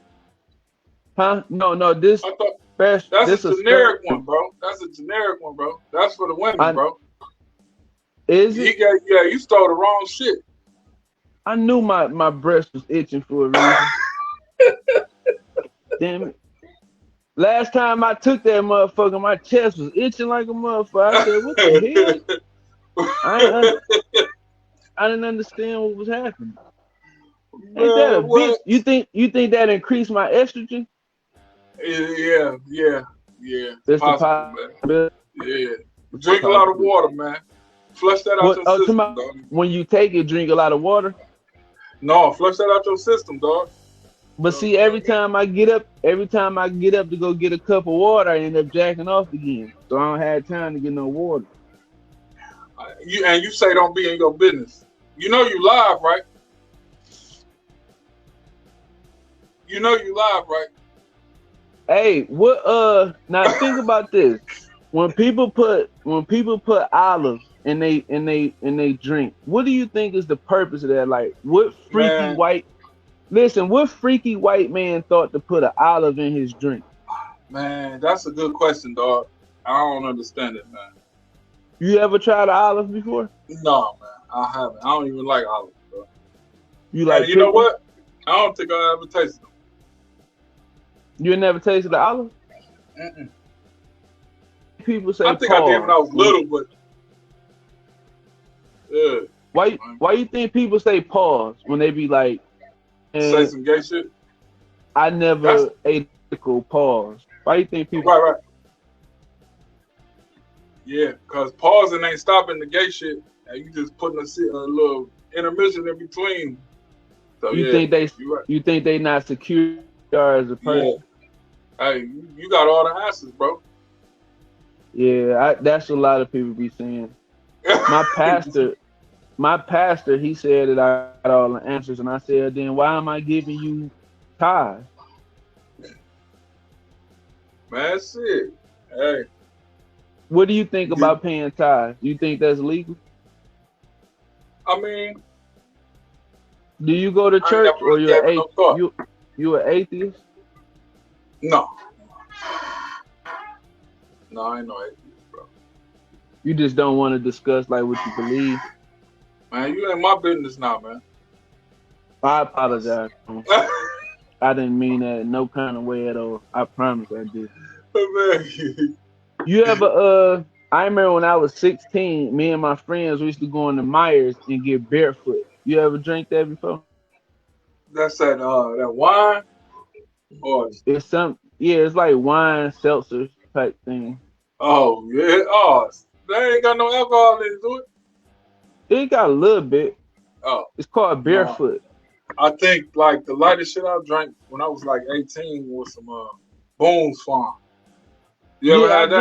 S2: Huh? No, this.
S3: I thought
S2: that's
S3: a generic one, bro. That's a generic one, bro. That's for the women, bro.
S2: Is it?
S3: You stole the wrong shit.
S2: I knew my breast was itching for a reason. Damn it. Last time I took that motherfucker, my chest was itching like a motherfucker. I said, what the hell? I didn't understand what was happening. Ain't that a bitch? You think that increased my estrogen?
S3: Yeah.
S2: That's
S3: possible, man. Yeah. Drink a lot of water, man. Flush that out your system, dog.
S2: When you take it, drink a lot of water?
S3: No, flush that out your system, dog.
S2: But see, every time I get up to go get a cup of water, I end up jacking off again. So I don't have time to get no water.
S3: You say don't be in your business. You know you live, right? You know you live, right?
S2: Hey, what now think about this. When people put olives in they drink, what do you think is the purpose of that? Like, what freaky what freaky white man thought to put an olive in his drink?
S3: Man, that's a good question, dog. I don't understand it, man.
S2: You ever tried an olive before?
S3: No, man, I haven't. I don't even like olives, bro.
S2: You like?
S3: You know what? I don't think I ever tasted them.
S2: You never tasted the olive? People say
S3: I think I did when I was little, but
S2: why you think people say pause when they be like
S3: say some gay shit?
S2: I never ate a pause. Why you think people
S3: right? Yeah, because pausing ain't stopping the gay shit, and you just putting a little intermission in between. So
S2: you think they not secure as a person?
S3: Yeah. Hey, you got all the answers, bro.
S2: Yeah, that's what a lot of people be saying. My pastor, he said that I got all the answers, and I said, then why am I giving you tithes?
S3: Man, shit. Hey.
S2: What do you think about paying tithes? Do you think that's legal?
S3: I mean,
S2: do you go to church or you're an atheist?
S3: No, I ain't no atheist, bro.
S2: You just don't want to discuss like what you believe?
S3: Man, you ain't my business now, man.
S2: I apologize. I didn't mean that in no kind of way at all. I promise I did. You ever I remember when I was 16, me and my friends we used to go into Myers and get barefoot. You ever drank that before?
S3: That's that wine? Or
S2: it's it's like wine seltzer type thing.
S3: Oh yeah. Oh, they ain't got no alcohol in it.
S2: It got a little bit. Oh. It's called barefoot.
S3: I think like the lightest shit I drank when I was like 18 was some Boone's Farm. You ever had that?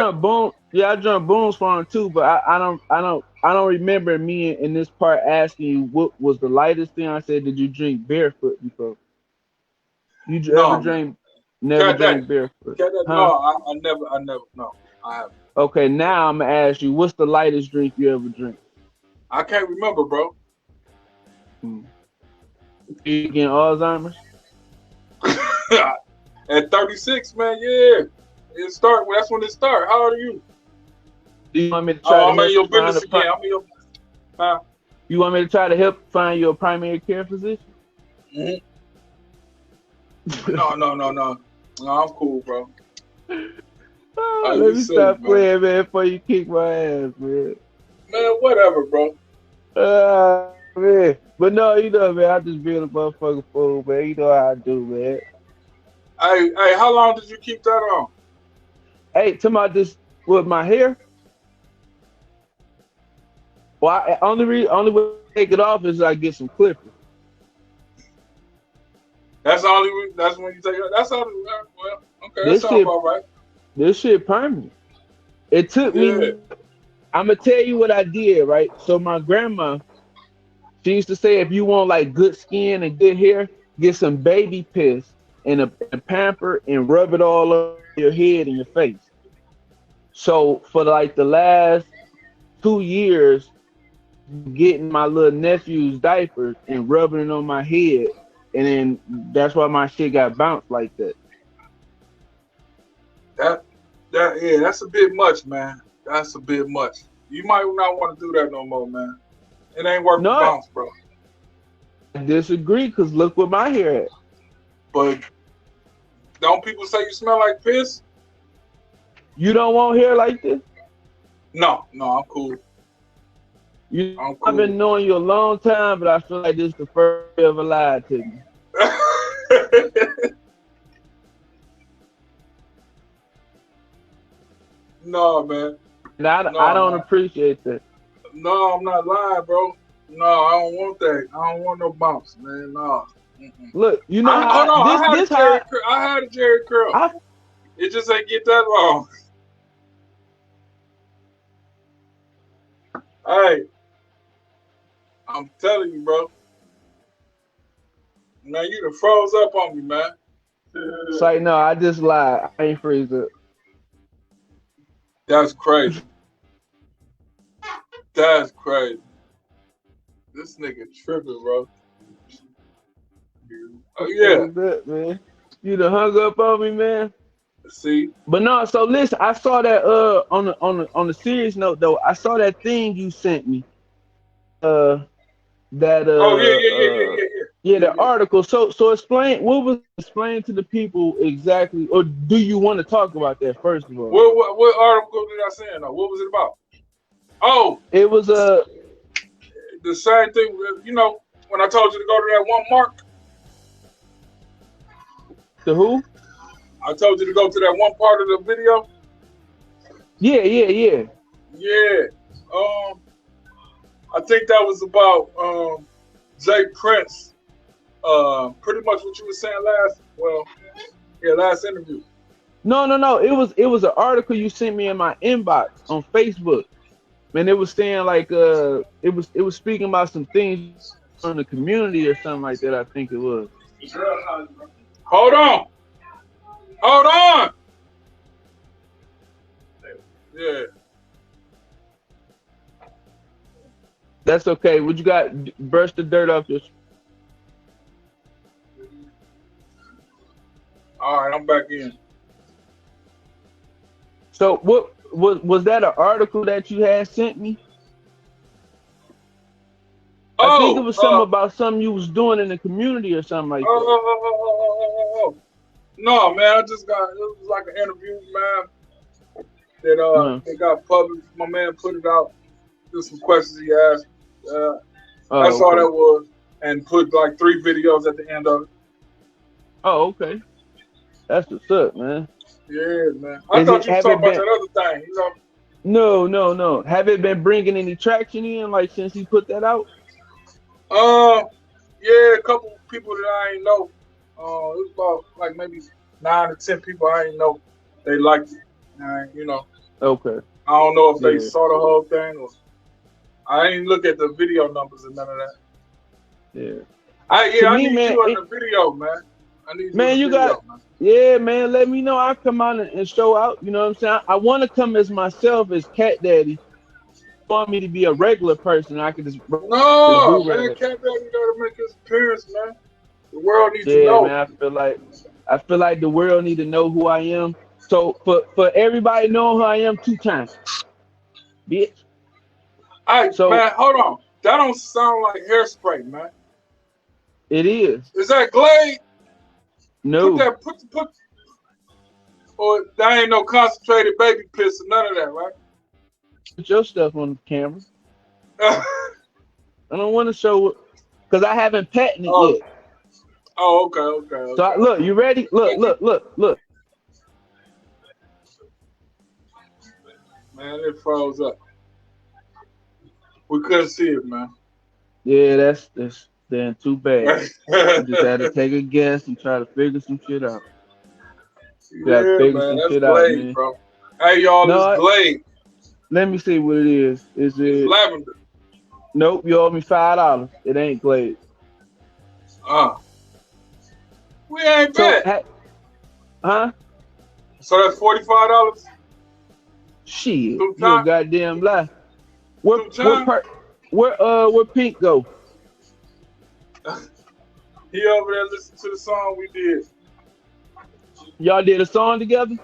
S2: I drank Boone's Farm too, but I don't remember me in this part asking you what was the lightest thing. I said, did you drink barefoot before? Ever drank? Never drank barefoot.
S3: Huh? No, I never. No, I haven't.
S2: Okay, now I'm gonna ask you, what's the lightest drink you ever drink?
S3: I can't remember, bro.
S2: You getting Alzheimer's?
S3: At 36, man, yeah. That's when it started. How old are you?
S2: Do you want me to try
S3: I'm in your business again. I'm in your.
S2: You want me to try to help find you a primary care physician?
S3: No. No, I'm cool, bro.
S2: Let me stop playing, man, before you kick my ass, man.
S3: Man, whatever, bro.
S2: Man. But no, you know, man, I just being a motherfucking fool, man. You know how I do, man.
S3: Hey, how long did you keep that on?
S2: Hey, talking about this with my hair? Well, only way to take it off is I get some clippers.
S3: That's when you take it. That's all. Well, okay, that sounds about right.
S2: This shit permanent. It took me. I'm gonna tell you what I did, right? So my grandma, she used to say, if you want like good skin and good hair, get some baby piss and a pamper and rub it all over your head and your face. So for like the last 2 years, getting my little nephew's diapers and rubbing it on my head, and then that's why my shit got bounced like that.
S3: That's a bit much, man. That's a bit much. You might not want to do that no more, man. It ain't worth the bounce, bro.
S2: I disagree, because look where my hair at.
S3: But don't people say you smell like piss?
S2: You don't want hair like this? No,
S3: I'm cool.
S2: I've been knowing you a long time, but I feel like this is the first you ever lied to me.
S3: No, man.
S2: And I don't appreciate that.
S3: No, I'm not lying, bro. No, I don't want that. I don't want no bounce, man. No.
S2: Look, you know
S3: I had a Jerry curl. It just ain't get that long. Hey, I'm telling you, bro. Man, you done froze up on me, man.
S2: It's like, no, I just lied. I ain't freeze up.
S3: That's crazy. That's crazy. This nigga tripping, bro. Oh yeah,
S2: that, man. You done hung up on me, man.
S3: See,
S2: but no. So listen, I saw that on the serious note though. I saw that thing you sent me. The article. So explain to the people exactly, or do you want to talk about that first of all?
S3: What article did I send? What was it about? Oh,
S2: it was
S3: the same thing. You know, when I told you to go to that one mark.
S2: To who?
S3: I told you to go to that one part of the video.
S2: Yeah.
S3: Yeah. I think that was about Jay Prince. Pretty much what you were saying last interview.
S2: No. It was an article you sent me in my inbox on Facebook. Man, it was saying like it was speaking about some things from the community or something like that. I think it was.
S3: Hold on. Yeah.
S2: That's okay. What you got? Brush the dirt off your.
S3: All right, I'm back in.
S2: So what was that an article that you had sent me? I think it was something about something you was doing in the community or something like that.
S3: No, man, it was like an interview, man. That it got published. My man put it out. Just some questions he asked. That's all that was, and put like 3 videos at the end of it.
S2: Oh, okay. That's what's up, man.
S3: Yeah, man. I thought you were talking about that other thing, you
S2: know. No. Have it been bringing any traction in, like, since he put that out?
S3: Yeah, a couple people that I ain't know. It was about like maybe 9 or 10 people I ain't know. They liked it, you know.
S2: Okay.
S3: I don't know if they saw the whole thing or. I ain't look at the video numbers and none of that.
S2: Yeah.
S3: I need you on the video, man. I need you.
S2: Man, you got. Man. Yeah, man. Let me know. I'll come out and show out. You know what I'm saying? I want to come as myself as Cat Daddy. You want me to be a regular person? I could just.
S3: No, man. Cat Daddy gotta make his appearance, man. The world needs to know.
S2: Man. I feel like the world need to know who I am. So for everybody knowing who I am 2 times. bitch.
S3: Hey, so, man, hold on. That don't sound like hairspray, man.
S2: It is.
S3: Is that Glade?
S2: No.
S3: Put. Or that ain't no concentrated baby piss or none of that, right?
S2: Put your stuff on the camera. I don't want to show it because I haven't patented it yet.
S3: Oh, okay.
S2: So look, you ready? Look.
S3: Man, it froze up. We couldn't see it, man.
S2: Yeah, that's then too bad. You just had to take a guess and try to figure some shit out. You gotta figure
S3: man,
S2: some
S3: that's
S2: shit
S3: Glade,
S2: out, man.
S3: Bro. Hey, y'all, it's Glade.
S2: Let me see what it is. Is it
S3: lavender?
S2: Nope, you owe me $5. It ain't Glade.
S3: We ain't bad.
S2: Huh?
S3: So that's $45?
S2: Shit, you a goddamn lie. Where Pink go?
S3: He over there listening to the song we did.
S2: Y'all did a song together?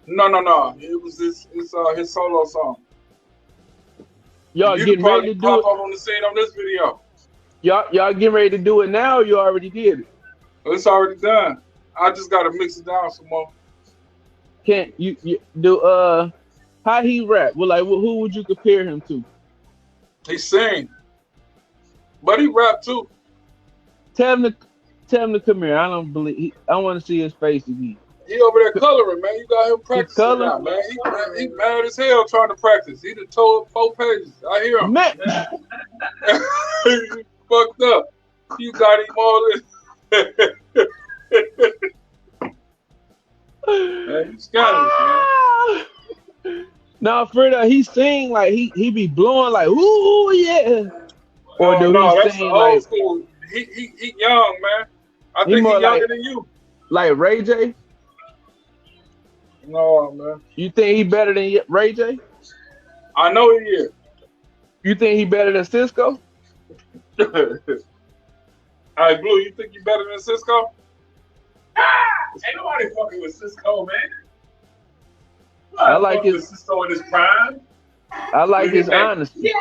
S3: No. It was his solo song.
S2: Y'all getting ready to do it?
S3: On the scene on this video.
S2: Y'all getting ready to do it now, or you already did it?
S3: It's already done. I just gotta mix it down some more.
S2: Can't you do how he rap? Well, like who would you compare him to?
S3: He sing, but he rap too.
S2: Tell him to come here. I don't believe I want to see his face again.
S3: He over there coloring, man. You got him practicing now, man. He mad as hell trying to practice. He done tore up 4 pages. I hear him.
S2: Man.
S3: He fucked up. You got him all in. Man, he's got it, man.
S2: No, Frida, he sing like he be blowing like ooh yeah. Or do he sing like
S3: old school? He young, man. I think he younger than you.
S2: Like Ray J?
S3: No, man.
S2: You think he better than Ray J?
S3: I know he is.
S2: You think he better than Cisco?
S3: All right, Blue, you think you better than Cisco?
S1: Ain't nobody fucking with Cisco, man.
S2: I like his
S1: Cisco in his prime.
S2: I like his honesty.
S1: Yeah.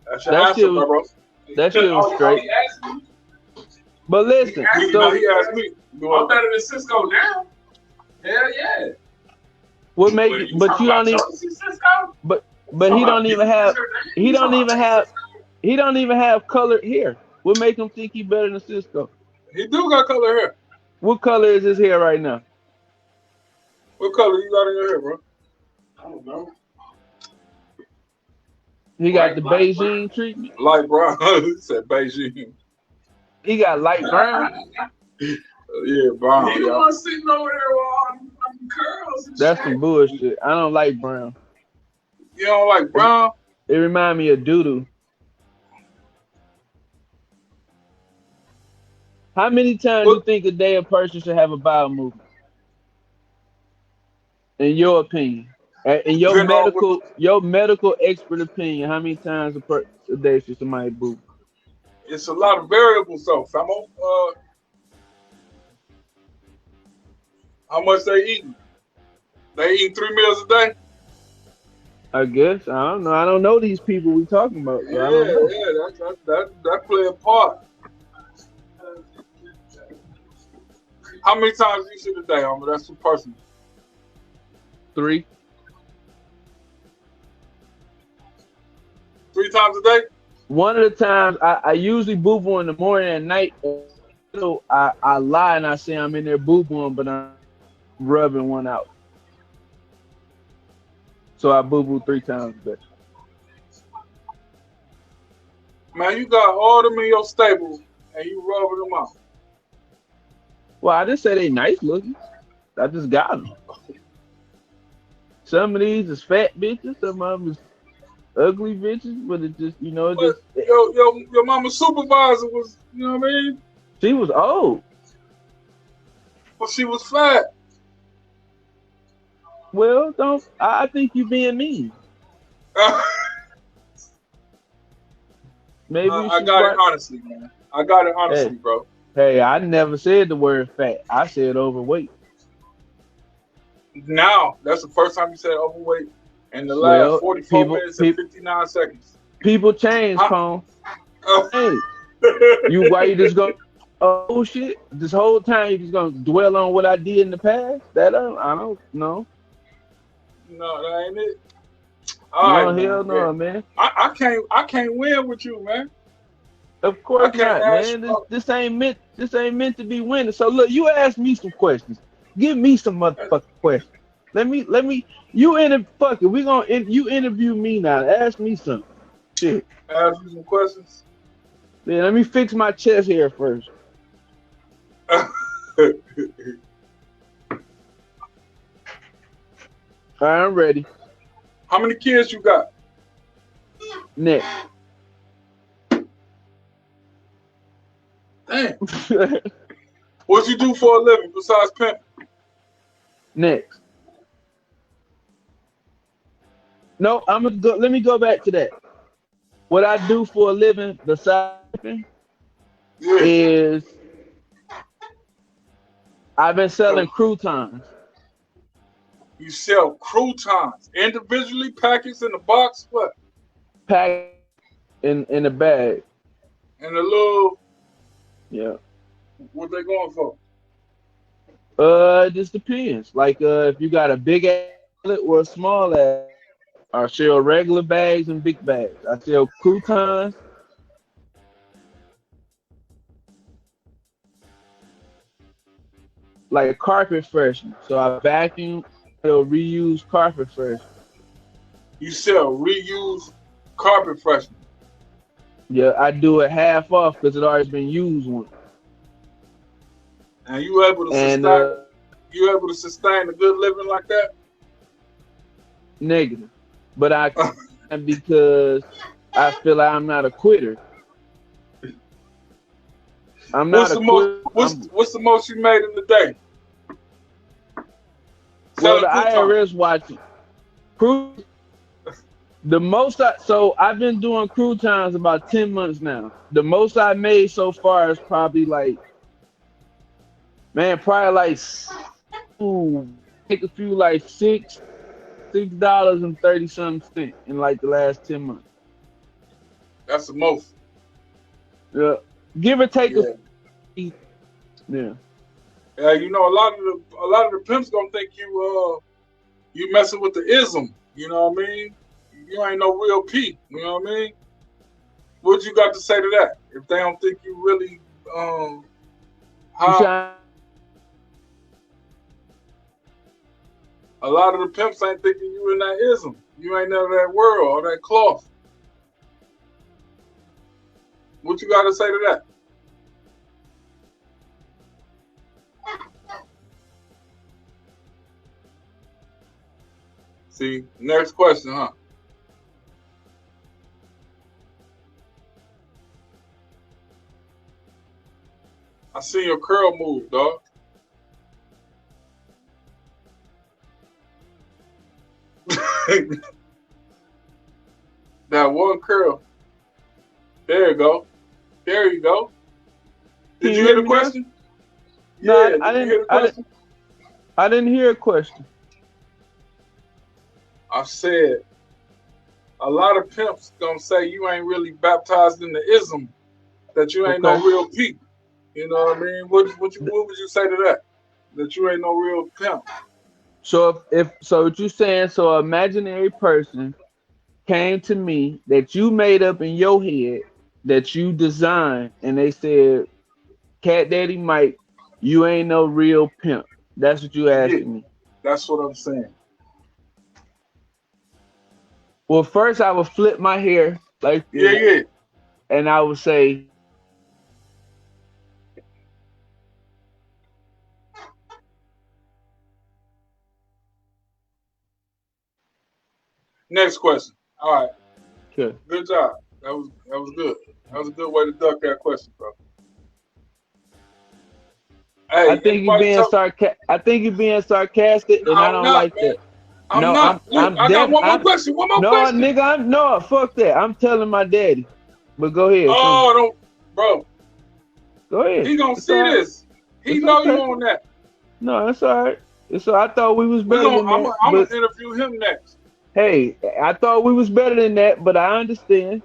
S3: That's your answer, bro.
S2: That shit was straight. But listen,
S3: he asked me.
S1: I'm better than Cisco now. Hell yeah.
S2: What make it? But you don't even. But he don't even have. He don't even have colored hair. What make him think he better than Cisco?
S3: He do got color hair.
S2: What color is his hair right now?
S3: What color you got in your hair, bro?
S1: I don't know.
S2: He got the Beijing treatment.
S3: Light brown. He said Beijing.
S2: He got light brown.
S3: Yeah, brown.
S1: He the one sitting over there with all them curls.
S2: That's some bullshit. I don't like brown.
S3: You don't like brown?
S2: It remind me of doo-doo. How many times you think a day a person should have a bowel movement? In your opinion, in your medical expert opinion, how many times a day should somebody boo?
S3: It's a lot of variables, though. How much they eating? They eating 3 meals a day?
S2: I guess. I don't know. I don't know these people we talking about. So
S3: That play a part. How many times you shit a day, homie? That's too personal.
S2: 3.
S3: 3 times a day?
S2: One of the times I usually boo-boo in the morning and night. So I lie and I say I'm in there boo-booing, but I'm rubbing one out. So I boo-boo 3 times a day.
S3: Man, you got all them in your stable and you rubbing them out.
S2: Well, I didn't say they nice looking. I just got them. Some of these is fat bitches. Some of them is ugly bitches. But it just,
S3: your mama's supervisor was, you know what I mean?
S2: She was old.
S3: But she was fat.
S2: Well, I think you being mean. Maybe
S3: I got it honestly, man. I got it honestly, bro.
S2: Hey, I never said the word fat. I said overweight.
S3: Now, that's the first time you said overweight in the last
S2: Well,
S3: 44 minutes and 59 seconds.
S2: People change, Pone. Hey, why you just go, oh shit, this whole time you just gonna dwell on what I did in the past? I don't know.
S3: No, that ain't it. All right,
S2: hell no, man.
S3: I can't win with you, man.
S2: Of course not, man. This ain't meant to be winning. So look, you ask me some questions. Give me some motherfucking questions. Let me you fuck it. You interview me now. Ask me something. Shit.
S3: Ask you some questions.
S2: Yeah, let me fix my chest hair first. All right, I'm ready.
S3: How many kids you got?
S2: Next.
S3: Damn. What you do for a living besides pimp?
S2: Next. No, let me go back to that. What I do for a living besides pimping is I've been selling croutons.
S3: You sell croutons individually, packaged in a box, what?
S2: Packed in a bag.
S3: And a little.
S2: Yeah.
S3: What they going for?
S2: It just depends. Like if you got a big ass or a small ass, I sell regular bags and big bags. I sell croutons. Like a carpet freshener. So I vacuum or reuse carpet freshener.
S3: You sell reused carpet freshener?
S2: Yeah, I do it half off because it already been used once.
S3: And you able to sustain a good living like that?
S2: Negative. But I can because I feel like I'm not a quitter. I'm not a quitter.
S3: What's the most you made in the day?
S2: Well, the IRS watching. The most so I've been doing croutons about 10 months now. The most I made so far is probably like, take a few like $6.30 in like the last 10 months.
S3: That's the most.
S2: Yeah, give or take
S3: Yeah.
S2: Yeah,
S3: you know, a lot of the pimps gonna think you messing with the ism. You know what I mean? You ain't no real P. You know what I mean? What you got to say to that? If they don't think you really a lot of the pimps ain't thinking you in that ism. You ain't none of that world or that cloth. What you got to say to that? See, next question, huh? I see your curl move, dog. That one curl. There you go. There you go. Did you hear the question?
S2: No,
S3: yeah,
S2: I didn't hear a question.
S3: I said a lot of pimps gonna say you ain't really baptized in the ism, that you ain't no real peep. You know what I mean? What would you say to that? That you ain't no real pimp.
S2: So what you saying? So an imaginary person came to me that you made up in your head, that you designed, and they said, "Cat Daddy Mike, you ain't no real pimp." That's what you asking me.
S3: That's what I'm saying.
S2: Well, first I would flip my hair like this,
S3: yeah,
S2: and I would say,
S3: next question. All right.
S2: Good.
S3: Good job. That was good. That was a good way to duck that question, bro. Hey,
S2: I think you're being sarcastic, and I don't like that.
S3: I got one more question. One more question.
S2: No, nigga, fuck that. I'm telling my daddy. But go ahead.
S3: Bro.
S2: Go ahead.
S3: He gonna see this. He know you on that.
S2: No, that's all right. So I thought we was better than that.
S3: I'm gonna interview him next.
S2: Hey, I thought we was better than that, but I understand.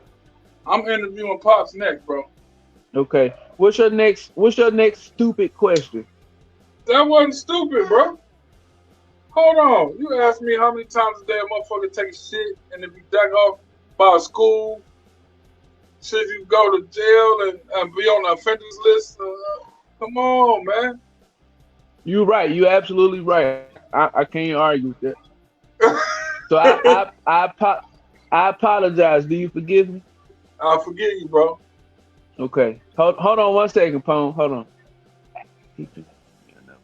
S3: I'm interviewing Pops next, bro.
S2: Okay. What's your next stupid question?
S3: That wasn't stupid, bro. Hold on. You asked me how many times a day a motherfucker take a shit, and if you jack off by a school, should you go to jail and be on the offenders list? Come on, man.
S2: You're right. You're absolutely right. I can't argue with that. So I apologize. Do you forgive me?
S3: I forgive you, bro.
S2: Okay. Hold on 1 second, Pone. Hold on.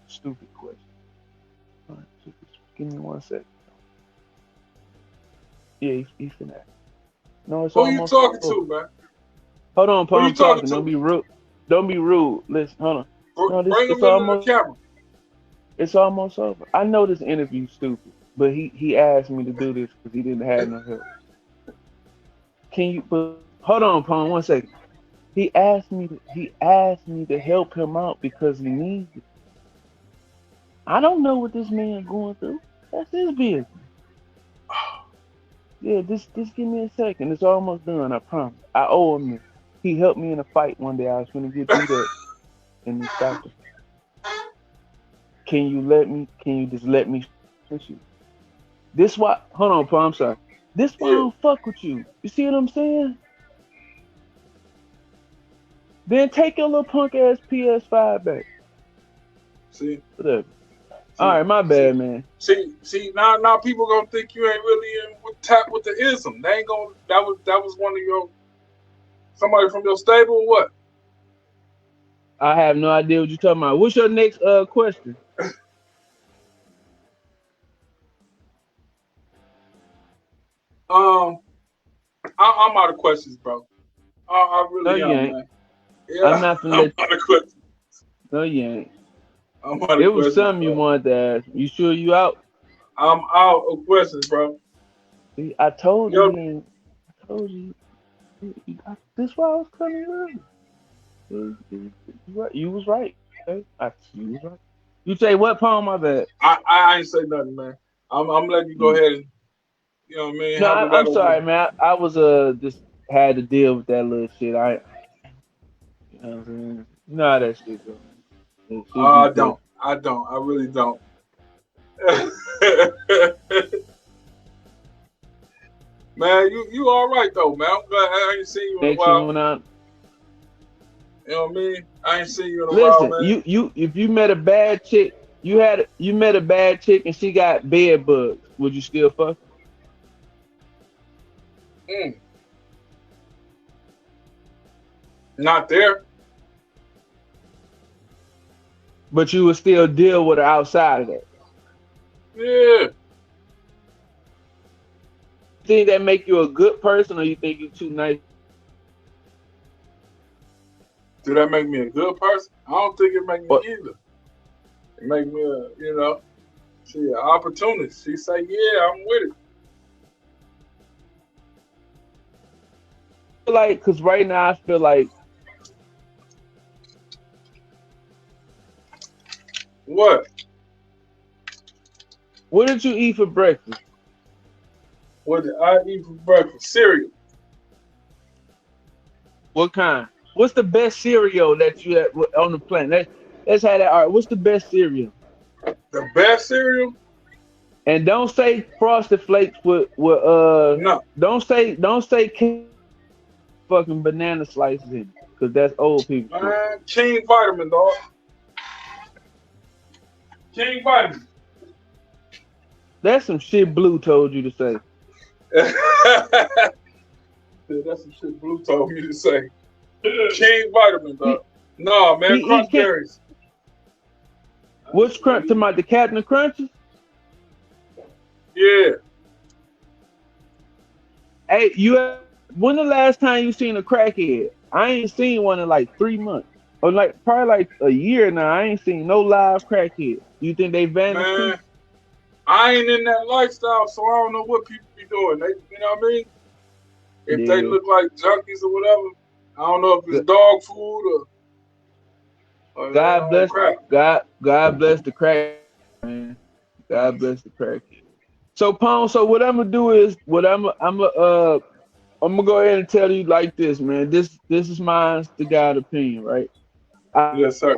S2: Stupid question. All right, give me 1 second. Yeah, he's finna. No, it's
S3: who you talking to, man?
S2: Hold on, Pone. I'm talking. Don't be rude. Don't be rude. Listen, hold on. No,
S3: bring him into the camera.
S2: It's almost over. I know this interview's stupid, but he asked me to do this because he didn't have no help. Can you hold on, Pone, 1 second. He asked me to help him out because he needs it. I don't know what this man's going through. That's his business. Yeah, just give me a second. It's almost done, I promise. I owe him this. He helped me in a fight one day. I was gonna get through that and he stopped it. Can you just let me finish you? This why hold on, Paul, I'm sorry. This why I don't fuck with you. You see what I'm saying? Then take your little punk ass PS5 back.
S3: See?
S2: Whatever. All right, my bad, man.
S3: See, now people gonna think you ain't really in with the ism. They ain't gonna. That was one of your somebody from your stable or what?
S2: I have no idea what you're talking about. What's your next question?
S3: I'm out of questions, bro. I really am, man. Yeah,
S2: I'm not finna let
S3: out of questions.
S2: No, you ain't.
S3: It
S2: was something you wanted to ask. You sure you out?
S3: I'm out of questions, bro.
S2: See, I told you. I told you. This is why I was coming early. You was right. Okay? You was right. You say what, Paul? My bad.
S3: I ain't say nothing, man. I'm letting you go ahead and, you know what I mean?
S2: No, I'm sorry, man. I was just had to deal with that little shit. You know what I'm saying? You know how that shit goes.
S3: I don't. I really don't. Man, you all right though, man. I'm glad I ain't seen you in a while. You know what I mean? I ain't seen you in a while, man.
S2: Listen, if you met a bad chick, you met a bad chick and she got bed bugs, would you still fuck?
S3: Not there.
S2: But you would still deal with her outside of that.
S3: Yeah.
S2: You think that make you a good person, or you think you too nice?
S3: Do that make me a good person? I don't think it make me either. It make me she an opportunist. She say, yeah, I'm with it.
S2: Like, cause right now I feel like.
S3: What?
S2: What did you eat for breakfast?
S3: What did I eat for breakfast? Cereal.
S2: What kind? What's the best cereal that you have on the planet? Let's have that. All right. What's the best cereal?
S3: The best cereal?
S2: And don't say Frosted Flakes with
S3: no.
S2: Don't say fucking banana slices in, because that's old people.
S3: King Vitamin, dog. King Vitamin.
S2: That's some shit Blue told you to say.
S3: That's some shit Blue told me to say. King Vitamin, dog. No, man, Crunch Berries.
S2: Which crunch? The Captain Crunches?
S3: Yeah.
S2: Hey, when the last time you seen a crackhead? I ain't seen one in like 3 months. Or probably like a year now. I ain't seen no live crackhead. You think they vanished?
S3: Man, I ain't in that lifestyle, so I don't know what people be doing. You know what I mean? If they look like junkies or whatever, I don't know if it's dog food or
S2: God bless God bless the crack, man. God bless the crack. So Pone, so what I'm gonna do is I'm gonna go ahead and tell you like this, man. This is my the God opinion, right?
S3: Yes, sir.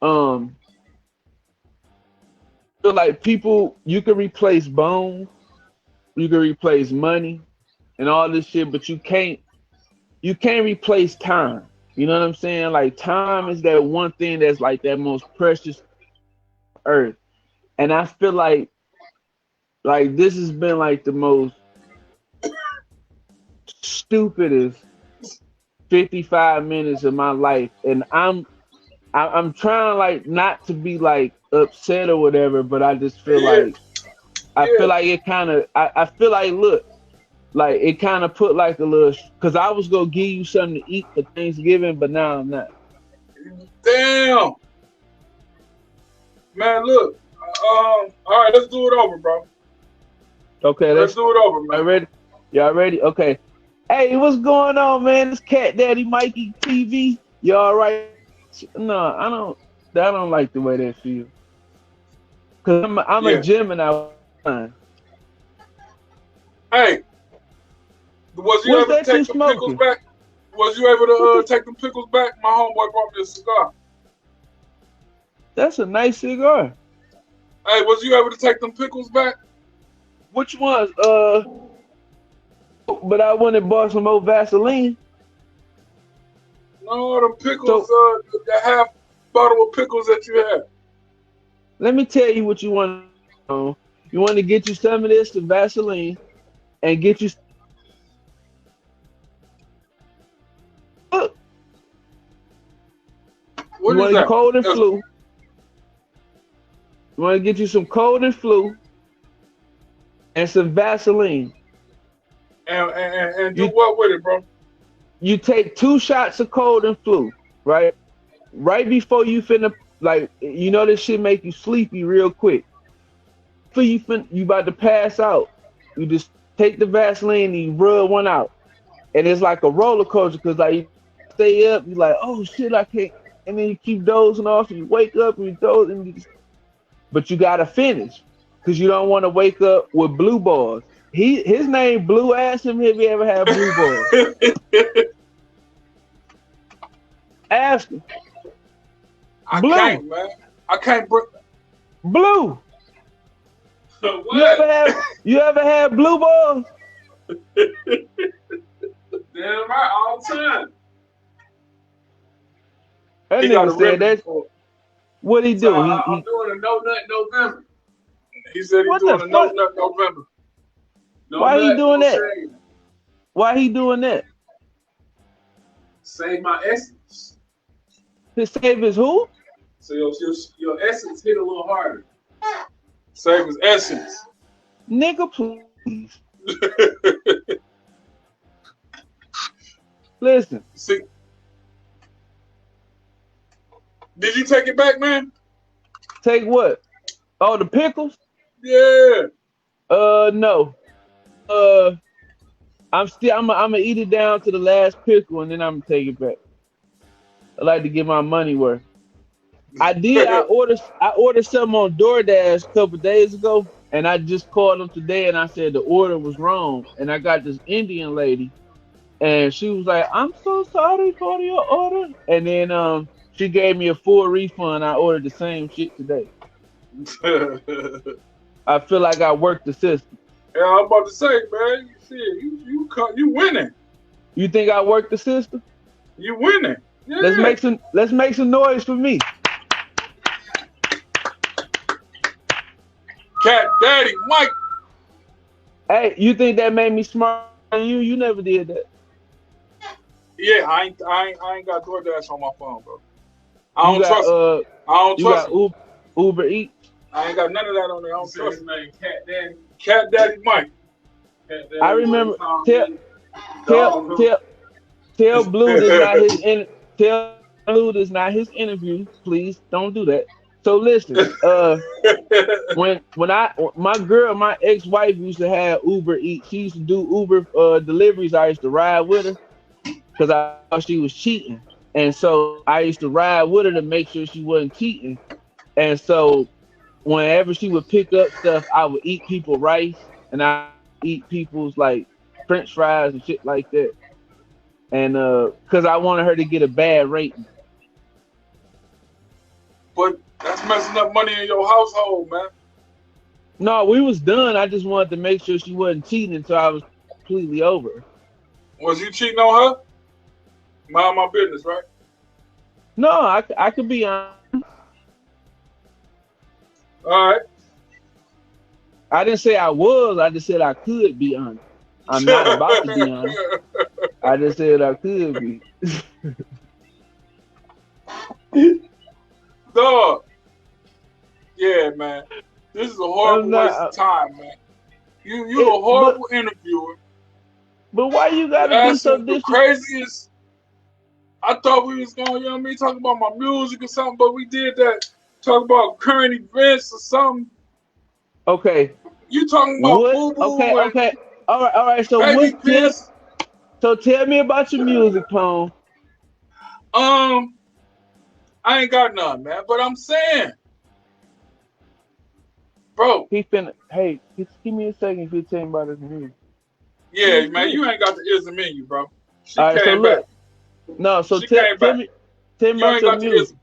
S2: Um feel like people, you can replace bones, you can replace money and all this shit, but you can't replace time. You know what I'm saying? Like time is that one thing that's like that most precious earth. And I feel like this has been like the most stupidest 55 minutes of my life. And I'm trying like not to be like upset or whatever, but I just feel like feel like it kind of I feel like look, like it kind of put like a little, because I was gonna give you something to eat for Thanksgiving, but now I'm not.
S3: Damn, man, look. All right, let's do it over, bro.
S2: Okay,
S3: let's do it over, man.
S2: Y'all ready? Y'all ready? Okay. Hey, what's going on, man? It's Cat Daddy Mikey TV. You all right? No, I don't like the way that feels. Cause I'm a Gemini.
S3: Hey, was you able to take the pickles back? Was you able to take the pickles back? My homeboy brought me a cigar.
S2: That's a nice cigar.
S3: Hey, was you able to take them pickles back?
S2: Which ones? But I went and bought some old Vaseline.
S3: No, the pickles, the half bottle of pickles that you had.
S2: Let me tell you what you want. You want to get you some of this, the Vaseline, and get you. Look.
S3: What
S2: you
S3: is that?
S2: Cold and flu. You want to get you some cold and flu and some Vaseline.
S3: And do what with it, bro?
S2: You take 2 shots of cold and flu, right? Right before you finna, like, you know this shit make you sleepy real quick. Before you about to pass out, you just take the Vaseline and you rub one out. And it's like a roller coaster, because like you stay up, you're like, oh shit, I can't. And then you keep dozing off and you wake up and you doze and you just, but you gotta finish, because you don't want to wake up with blue balls. His name Blue. Ask him if he ever had blue balls. Ask him.
S3: I can't, man. I can't.
S2: Blue.
S3: So
S2: you ever had blue balls?
S3: Damn right, all the time.
S2: That nigga said that. What'd he do?
S3: So I'm doing a no nut November. He said he's doing a no nut November.
S2: Why he doing that? Why he doing that?
S3: Save my essence.
S2: To save his who?
S3: So your essence hit a little harder. Save his essence.
S2: Nigga, please. Listen.
S3: See. Did you take it back, man?
S2: Take what? Oh, the pickles?
S3: Yeah.
S2: No. I'm gonna eat it down to the last pickle and then I'm gonna take it back. I like to get my money worth. I ordered something on DoorDash a couple days ago, and I just called them today and I said the order was wrong. And I got this Indian lady, and she was like, "I'm so sorry for your order." And then she gave me a full refund. I ordered the same shit today. I feel like I worked the system.
S3: Yeah, I'm about to say, man, you winning.
S2: You think I worked the system?
S3: You winning. Yeah.
S2: Let's make some noise for me.
S3: Cat Daddy Mike.
S2: Hey, you think that made me smarter than you? You never did that.
S3: Yeah, I ain't got DoorDash on my phone, bro. I don't trust it.
S2: Uber Eats.
S3: I ain't got none of that on there. I don't trust his name. Cat Daddy Mike.
S2: Cat Daddy I remember. Tell Blue that's not his interview. Please don't do that. So listen, when my ex-wife used to have Uber Eats. She used to do Uber deliveries. I used to ride with her because I thought she was cheating. And so I used to ride with her to make sure she wasn't cheating. And so whenever she would pick up stuff, I would eat people rice and I eat people's like French fries and shit like that. And cause I wanted her to get a bad rating.
S3: But that's messing up money in your household, man.
S2: No, we was done. I just wanted to make sure she wasn't cheating until I was completely over.
S3: Was you cheating on her? Mind my business, right?
S2: No, I could be honest.
S3: All right.
S2: I didn't say I was. I just said I could be honest. I'm not about to be honest. I just said I could be.
S3: Dog. Yeah, man. This is a horrible waste of time, man. You're a horrible interviewer.
S2: But why you gotta do so
S3: the craziest? I thought we was going, you know what I mean, talking about my music or something, but we did that. Talk about current events or something.
S2: Okay.
S3: You talking about boo-boo?
S2: Okay. All right. So so tell me about your music, Pone.
S3: I ain't got none, man. But I'm saying, bro.
S2: Hey, just give me a second if you tell me about his music.
S3: Yeah, man, you ain't got the ism in you, bro. She
S2: all right,
S3: came
S2: so
S3: back.
S2: No, so tell me about your music.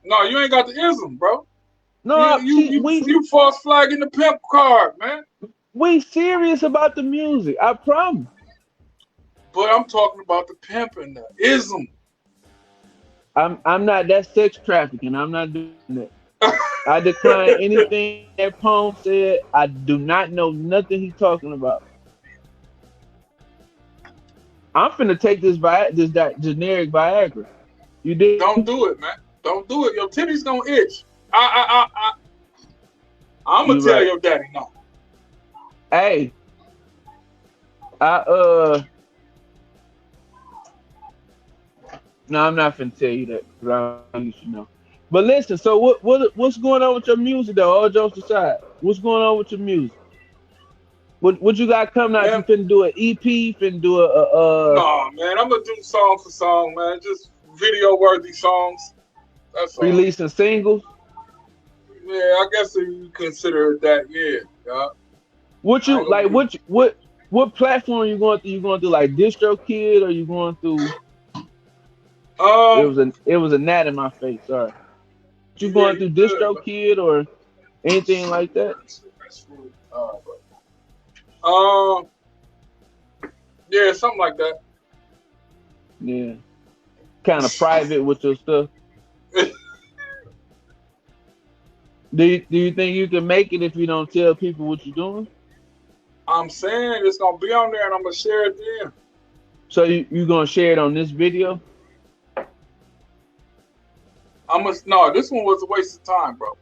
S3: No, you ain't got the ism, bro.
S2: No,
S3: you false flagging the pimp card, man.
S2: We serious about the music, I promise.
S3: But I'm talking about the pimping, the ism.
S2: I'm not. That's sex trafficking. I'm not doing that. I decline anything that Pone said. I do not know nothing he's talking about. I'm finna take this generic Viagra. You did?
S3: Don't do it, man. Don't do it. Your titties gonna itch. I'm gonna tell your daddy no.
S2: Hey, no, I'm not finna tell you that because I don't need you know. But listen, so what's going on with your music though? All jokes aside, what's going on with your music? What you got coming out? Man, you finna do an EP? Finna do
S3: No, man, I'm gonna do song for song, man. Just video worthy songs. That's all.
S2: Releasing singles.
S3: Yeah, I guess if you consider it that, yeah.
S2: What you like? What platform are you going through? You going through like DistroKid, or you going through? It was a gnat in my face. Sorry. You going through DistroKid or anything like that?
S3: Yeah, something like that.
S2: Yeah, kind of private with your stuff. Do you think you can make it if you don't tell people what you're doing?
S3: I'm saying it's gonna be on there, and I'm gonna share it then.
S2: So you gonna share it on this video?
S3: No, this one was a waste of time, bro.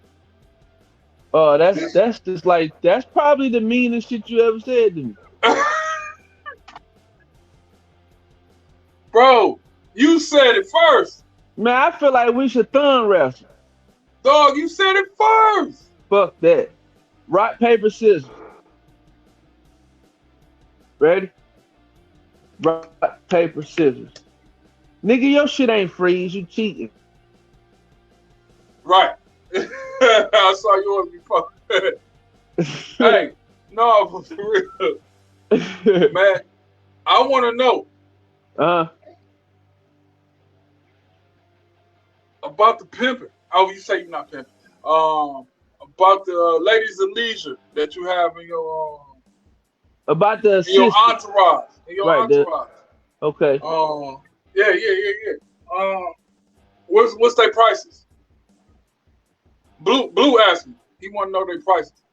S2: Oh, that's just like that's probably the meanest shit you ever said to me.
S3: Bro, you said it first.
S2: Man, I feel like we should thumb wrestle.
S3: Dog, you said it first.
S2: Fuck that. Rock, paper, scissors. Ready? Rock, paper, scissors. Nigga, your shit ain't freeze. You cheating.
S3: Right. I saw yours before. Hey, no, for real. Man, I want to know. About the pimping. Oh, you say you're not pimping. About the ladies of leisure that you have in your
S2: about the
S3: in your entourage. In your entourage.
S2: Okay.
S3: Yeah. What's their prices? Blue asked me. He want to know their prices.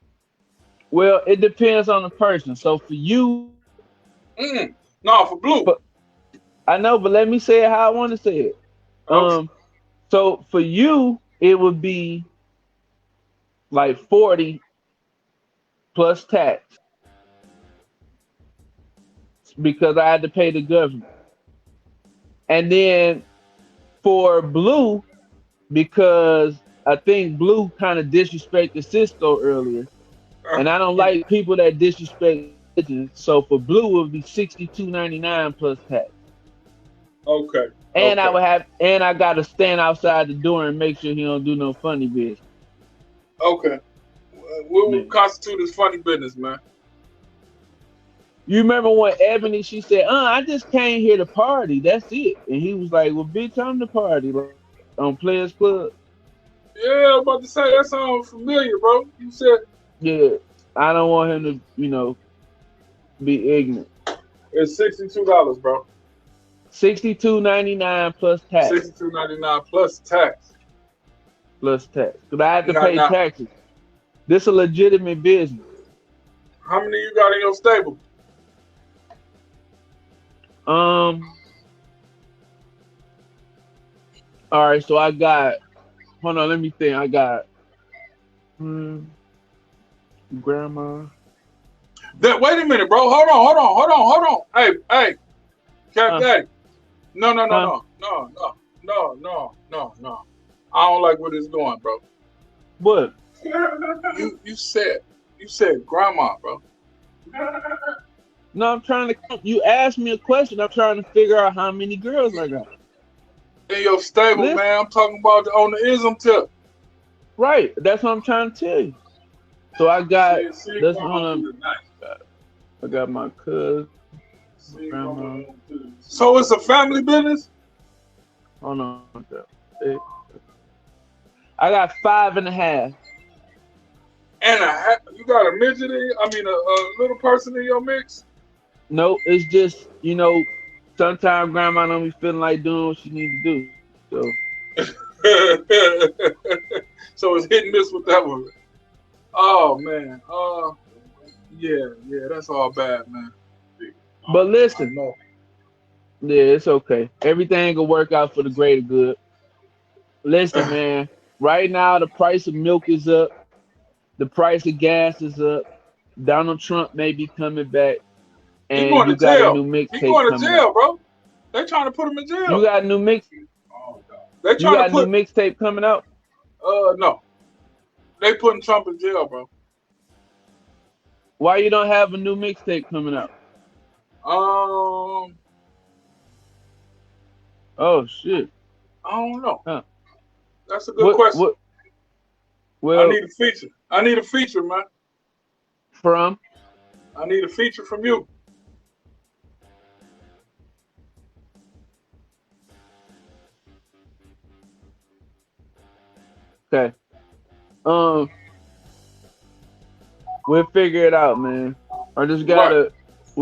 S2: Well, it depends on the person. So for you,
S3: no, for Blue.
S2: I know, but let me say it how I want to say it. Okay. So for you, it would be like 40 plus tax because I had to pay the government. And then for Blue, because I think Blue kind of disrespected Cisco earlier, and I don't like people that disrespect religion. So for Blue, it would be $62.99 plus tax.
S3: Okay.
S2: And I gotta stand outside the door and make sure he don't do no funny business.
S3: Okay. What would constitute as funny business, man?
S2: You remember when Ebony, she said, I just came here to party. That's it. And he was like, well, bitch, I'm the party on Players Club.
S3: Yeah, I was about to say, that sounds familiar, bro. You said.
S2: Yeah, I don't want him to, be ignorant.
S3: It's $62, bro.
S2: $62.99 plus tax.
S3: $62.99 plus tax.
S2: Plus tax. Because I have to pay taxes. This is a legitimate business.
S3: How many you got in your stable?
S2: All right, so I got, hold on, let me think. I got grandma.
S3: Wait a minute, bro. Hold on. Hey, Cat Daddy. No. I don't like where this going, bro.
S2: What?
S3: You said grandma, bro.
S2: No, I'm trying to. You asked me a question. I'm trying to figure out how many girls I got
S3: in your stable, man. I'm talking about on the ism tip.
S2: Right. That's what I'm trying to tell you. So I got. That's I got my cousin. Grandma.
S3: So it's a family business.
S2: Hold on. I got 5.5.
S3: And you got a midget a little person in your mix?
S2: No, it's just, sometimes grandma don't be feeling like doing what she need to do.
S3: So it's hit and miss with that one. Oh man. Yeah, that's all bad, man.
S2: But listen. Yeah, it's okay. Everything will work out for the greater good. Listen, man. Right now the price of milk is up. The price of gas is up. Donald Trump may be coming back. And you got a new mixtape coming out.
S3: He's going to jail, bro. They trying to put him in jail.
S2: You got a new mixtape?
S3: They
S2: you got a new mixtape coming out?
S3: No. They putting Trump in jail, bro.
S2: Why you don't have a new mixtape coming out?
S3: Oh
S2: shit.
S3: I don't know.
S2: Huh.
S3: That's a good question.
S2: Well,
S3: I need a feature. Man.
S2: From?
S3: I need a feature from you.
S2: Okay. We'll figure it out, man. We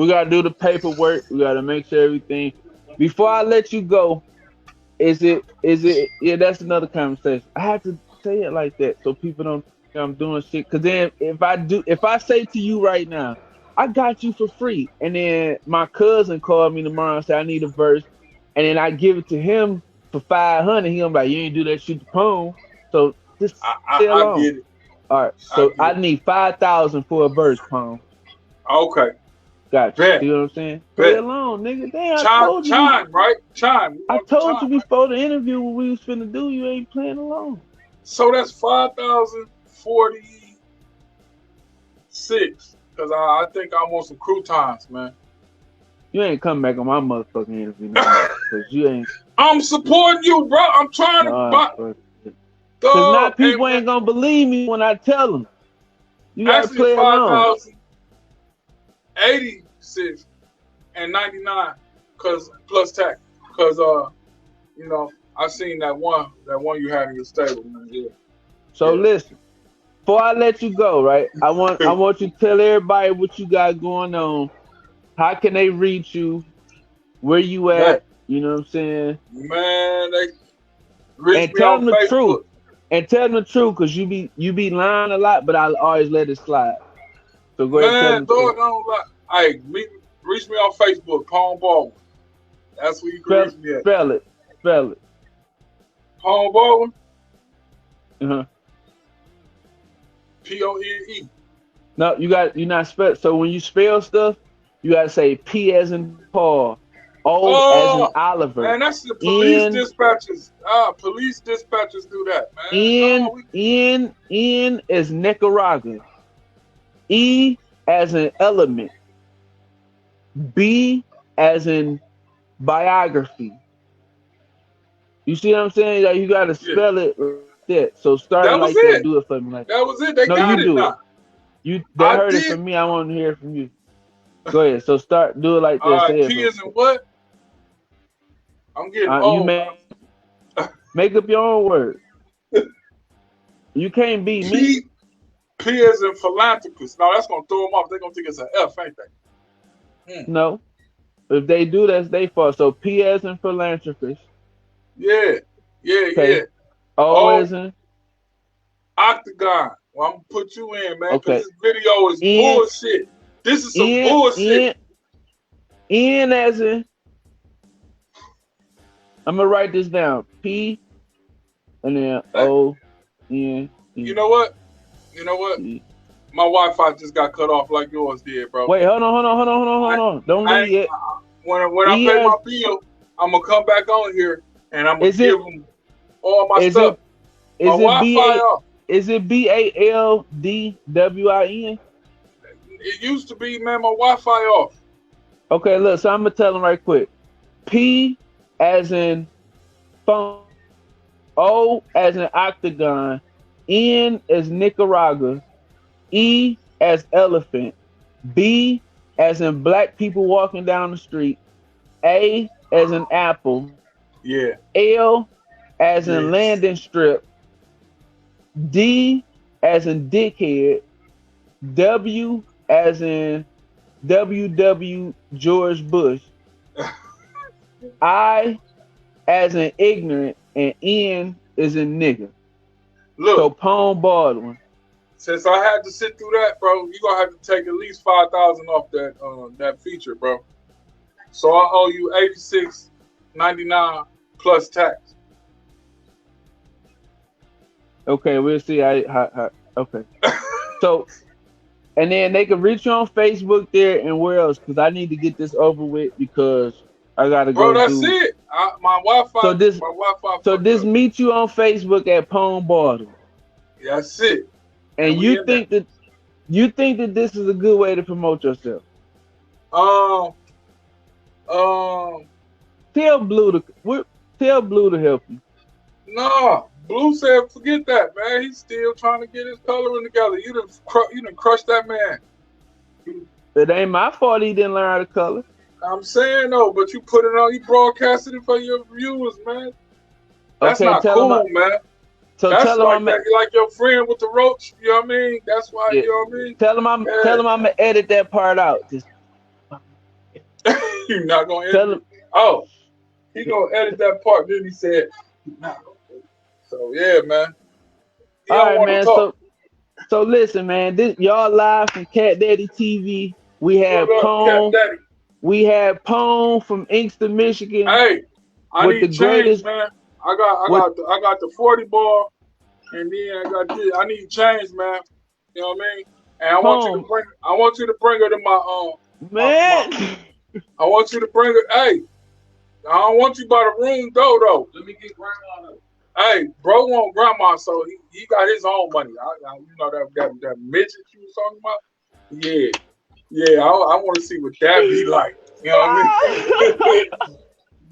S2: gotta do the paperwork. We gotta make sure everything. Before I let you go, is it? Yeah, that's another conversation. I have to say it like that so people don't think I'm doing shit. Cause then if I say to you right now, I got you for free, and then my cousin called me tomorrow and said I need a verse, and then I give it to him for $500. He gonna be like, you ain't do that shit to Pone. So just stay alone.
S3: I get it.
S2: All right, so I need 5,000 for a verse, Pone.
S3: Okay.
S2: Gotcha. Bet. You know what I'm saying? Stay alone, nigga. Damn,
S3: Chime.
S2: I told you before the interview what we was finna do. You ain't playing alone.
S3: So that's 5,046. Cause I think I want some croutons, man.
S2: You ain't coming back on my motherfucking interview now. Cause you ain't.
S3: I'm supporting you, bro. I'm trying to buy.
S2: Cause now people ain't gonna believe me when I tell them. You gotta play along.
S3: 86 and 99, cause plus tax. Cause I seen that one you had in your stable, man. Yeah.
S2: So listen, before I let you go, right? I want you to tell everybody what you got going on. How can they reach you? Where you at? You know what I'm saying?
S3: Man, they reach me
S2: tell
S3: on
S2: them the
S3: Facebook.
S2: truth. And tell them the truth, cause you be lying a lot, but I'll always let it slide. So go ahead and tell them the truth.
S3: Don't lie. Hey, reach me on Facebook, Pone Baldwin. That's where you can reach me at.
S2: Spell it.
S3: Pone Baldwin.
S2: Uh-huh.
S3: Pone.
S2: No, you not spell. So when you spell stuff, you gotta say P as in Paul, O as in Oliver.
S3: Man, that's the police dispatchers. Police dispatchers do that, man.
S2: N is Nicaragua. E as in element. B as in biography. You see what I'm saying? Like, you gotta spell it like that. So start it like that. Do it for me. Like
S3: that was it. They got it now.
S2: They heard it from me. I want to hear it from you. Go ahead. So do it like that. Say
S3: P is in what? I'm getting old.
S2: Make up your own word. You can't beat me.
S3: P is in philanthropist. No, that's gonna throw them off. They're gonna think it's an F, ain't they?
S2: No. If they do, that's their fault. So P as in philanthropist.
S3: Yeah.
S2: Okay. O as in
S3: octagon. Well, I'm gonna put you in, man, because this video is bullshit. This is some bullshit.
S2: N as in, I'm gonna write this down. P and then O N.
S3: You know what? My Wi-Fi just got cut off like yours did, bro.
S2: Wait, hold on. Don't leave yet.
S3: When I pay my bill, I'm gonna come back on here and I'm gonna give them all my stuff. My Wi-Fi off.
S2: Is it BALDWIN?
S3: It used to be, man. My Wi-Fi off.
S2: Okay, look. So I'm gonna tell them right quick. P as in phone. O as in octagon. N as Nicaragua. E as elephant. B as in black people walking down the street. A as in apple.
S3: Yeah.
S2: L as in landing strip. D as in dickhead. W as in WW George Bush. I as in ignorant, and N is in nigga.
S3: Look,
S2: so Pone Baldwin.
S3: Since I had to sit through that, bro, you gonna have to take at least $5,000 off that feature, bro. So I owe you $86.99 plus tax.
S2: Okay, we'll see. Okay. So, and then they can reach you on Facebook there and where else? Because I need to get this over with because I gotta go.
S3: Bro, that's it. My Wi-Fi. So
S2: this meet you on Facebook at Pone Baldwin.
S3: That's it.
S2: And you think that this is a good way to promote yourself? Tell Blue to help you.
S3: No, Blue said forget that, man. He's still trying to get his coloring together. You done crushed that man.
S2: It ain't my fault he didn't learn how to color.
S3: I'm saying though, but you put it on, you broadcasted it for your viewers, man. That's not cool, man.
S2: So
S3: that's
S2: tell him
S3: like your friend with the roach, you know what I mean? That's why, you know what I mean?
S2: Tell him I'm gonna edit that part out.
S3: You're not gonna edit it? Oh, he gonna edit that part. Then he said, nah. So yeah, man.
S2: All right, man. So listen, man. Y'all live from Cat Daddy TV. We have Pone. We have Pone from Inkster, Michigan.
S3: Hey, I need change, man. I got the 40 ball, and then I need change, man. You know what I mean? And I want you to bring her to my
S2: man.
S3: I want you to bring her. Hey, I don't want you by the room though. Let me get grandma though. Hey, bro, want grandma, so he got his own money. You know that midget you was talking about? Yeah. I want to see what that be like. You know what I mean?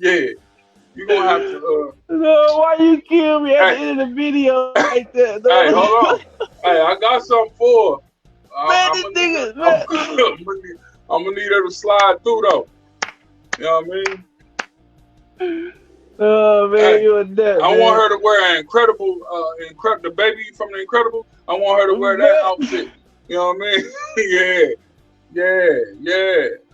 S3: Yeah. You gonna have to.
S2: No, why you kill me at the end of the video like that? No.
S3: Hey, hold on. Hey, I got something for her.
S2: Man, this nigga, man.
S3: I'm gonna need her to slide through though. You know what I mean?
S2: Oh man, hey, you're a dead.
S3: I want her to wear an Incredible, the baby from the Incredible. I want her to wear that outfit. You know what I mean? Yeah.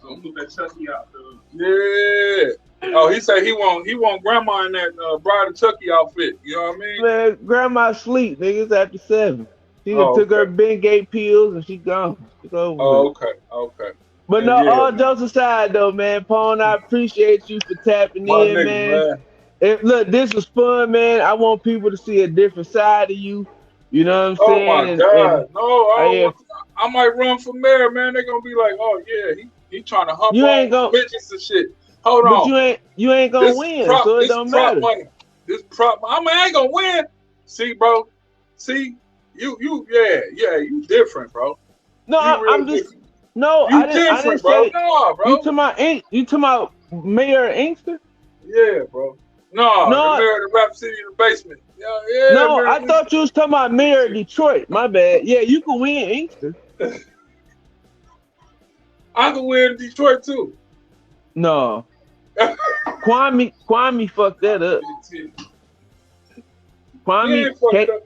S1: I'm gonna put that Chucky out though.
S3: Yeah. Oh, he said he want grandma in that Bride of Chucky outfit. You know what I mean?
S2: Man, grandma sleep, niggas after 7. She took her Bengay pills and she gone.
S3: Okay.
S2: But no, all jokes aside though, man, Pone, I appreciate you for tapping in, man. Look, this was fun, man. I want people to see a different side of you. You know what I'm saying?
S3: Oh my God! I might run for mayor, man. They're gonna be like, oh yeah, he trying to hump on bitches and shit. Hold on.
S2: But you ain't gonna win, so it don't matter.
S3: Money. This prop, I ain't gonna win. See, bro. See, you different, bro.
S2: No, I'm just different. No, I didn't say.
S3: No, bro.
S2: You talking about Mayor Inkster?
S3: Yeah, bro. No,
S2: No,
S3: the Mayor of the Rap City in the basement. Yeah,
S2: no, I
S3: Mayor.
S2: thought you was talking about Mayor of Detroit. My bad. Yeah, you can win Inkster.
S3: I can win Detroit too.
S2: No. Kwame fucked that up. Kwame
S3: fucked up.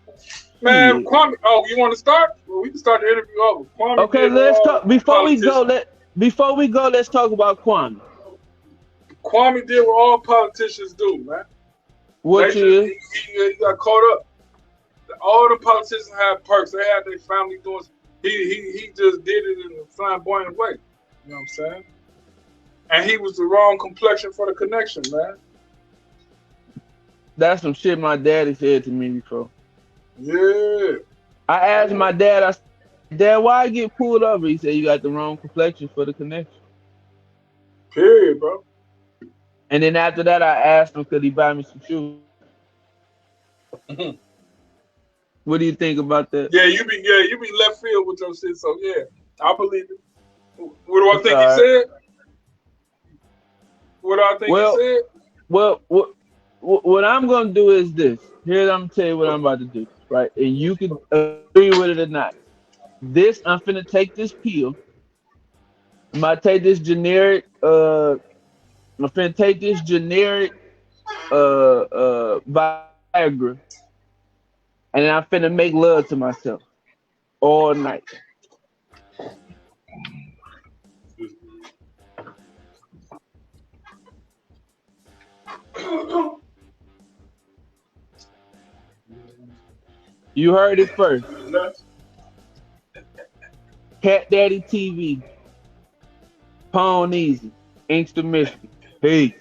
S3: Man,
S2: yeah.
S3: Kwame. Oh, you want to start? Well, we can start the interview over. Kwame
S2: Okay, let's talk. Before we go, let's talk about Kwame.
S3: Kwame did what all politicians do, man.
S2: What is?
S3: He got caught up. All the politicians had perks. They had their family doing. He just did it in a flamboyant way. You know what I'm saying? And he was the wrong complexion for the connection, man.
S2: That's some shit my daddy said to me before.
S3: Yeah.
S2: I asked my dad, I said, Dad, why I get pulled over? He said, you got the wrong complexion for the connection.
S3: Period, bro.
S2: And then after that, I asked him, could he buy me some shoes? What do you think about that?
S3: Yeah, you be left field with your shit, so yeah, I believe it. What do I think he said? What do I think he said?
S2: Well, what I'm gonna do is this. Here, I'm gonna tell you what I'm about to do, right? And you can agree with it or not. I'm finna take this pill. I'm gonna take this generic. I'm finna take this generic Viagra, and then I'm finna make love to myself all night. You heard it first. Cat Daddy TV. Pone easy. Inkster Michigan. Peace.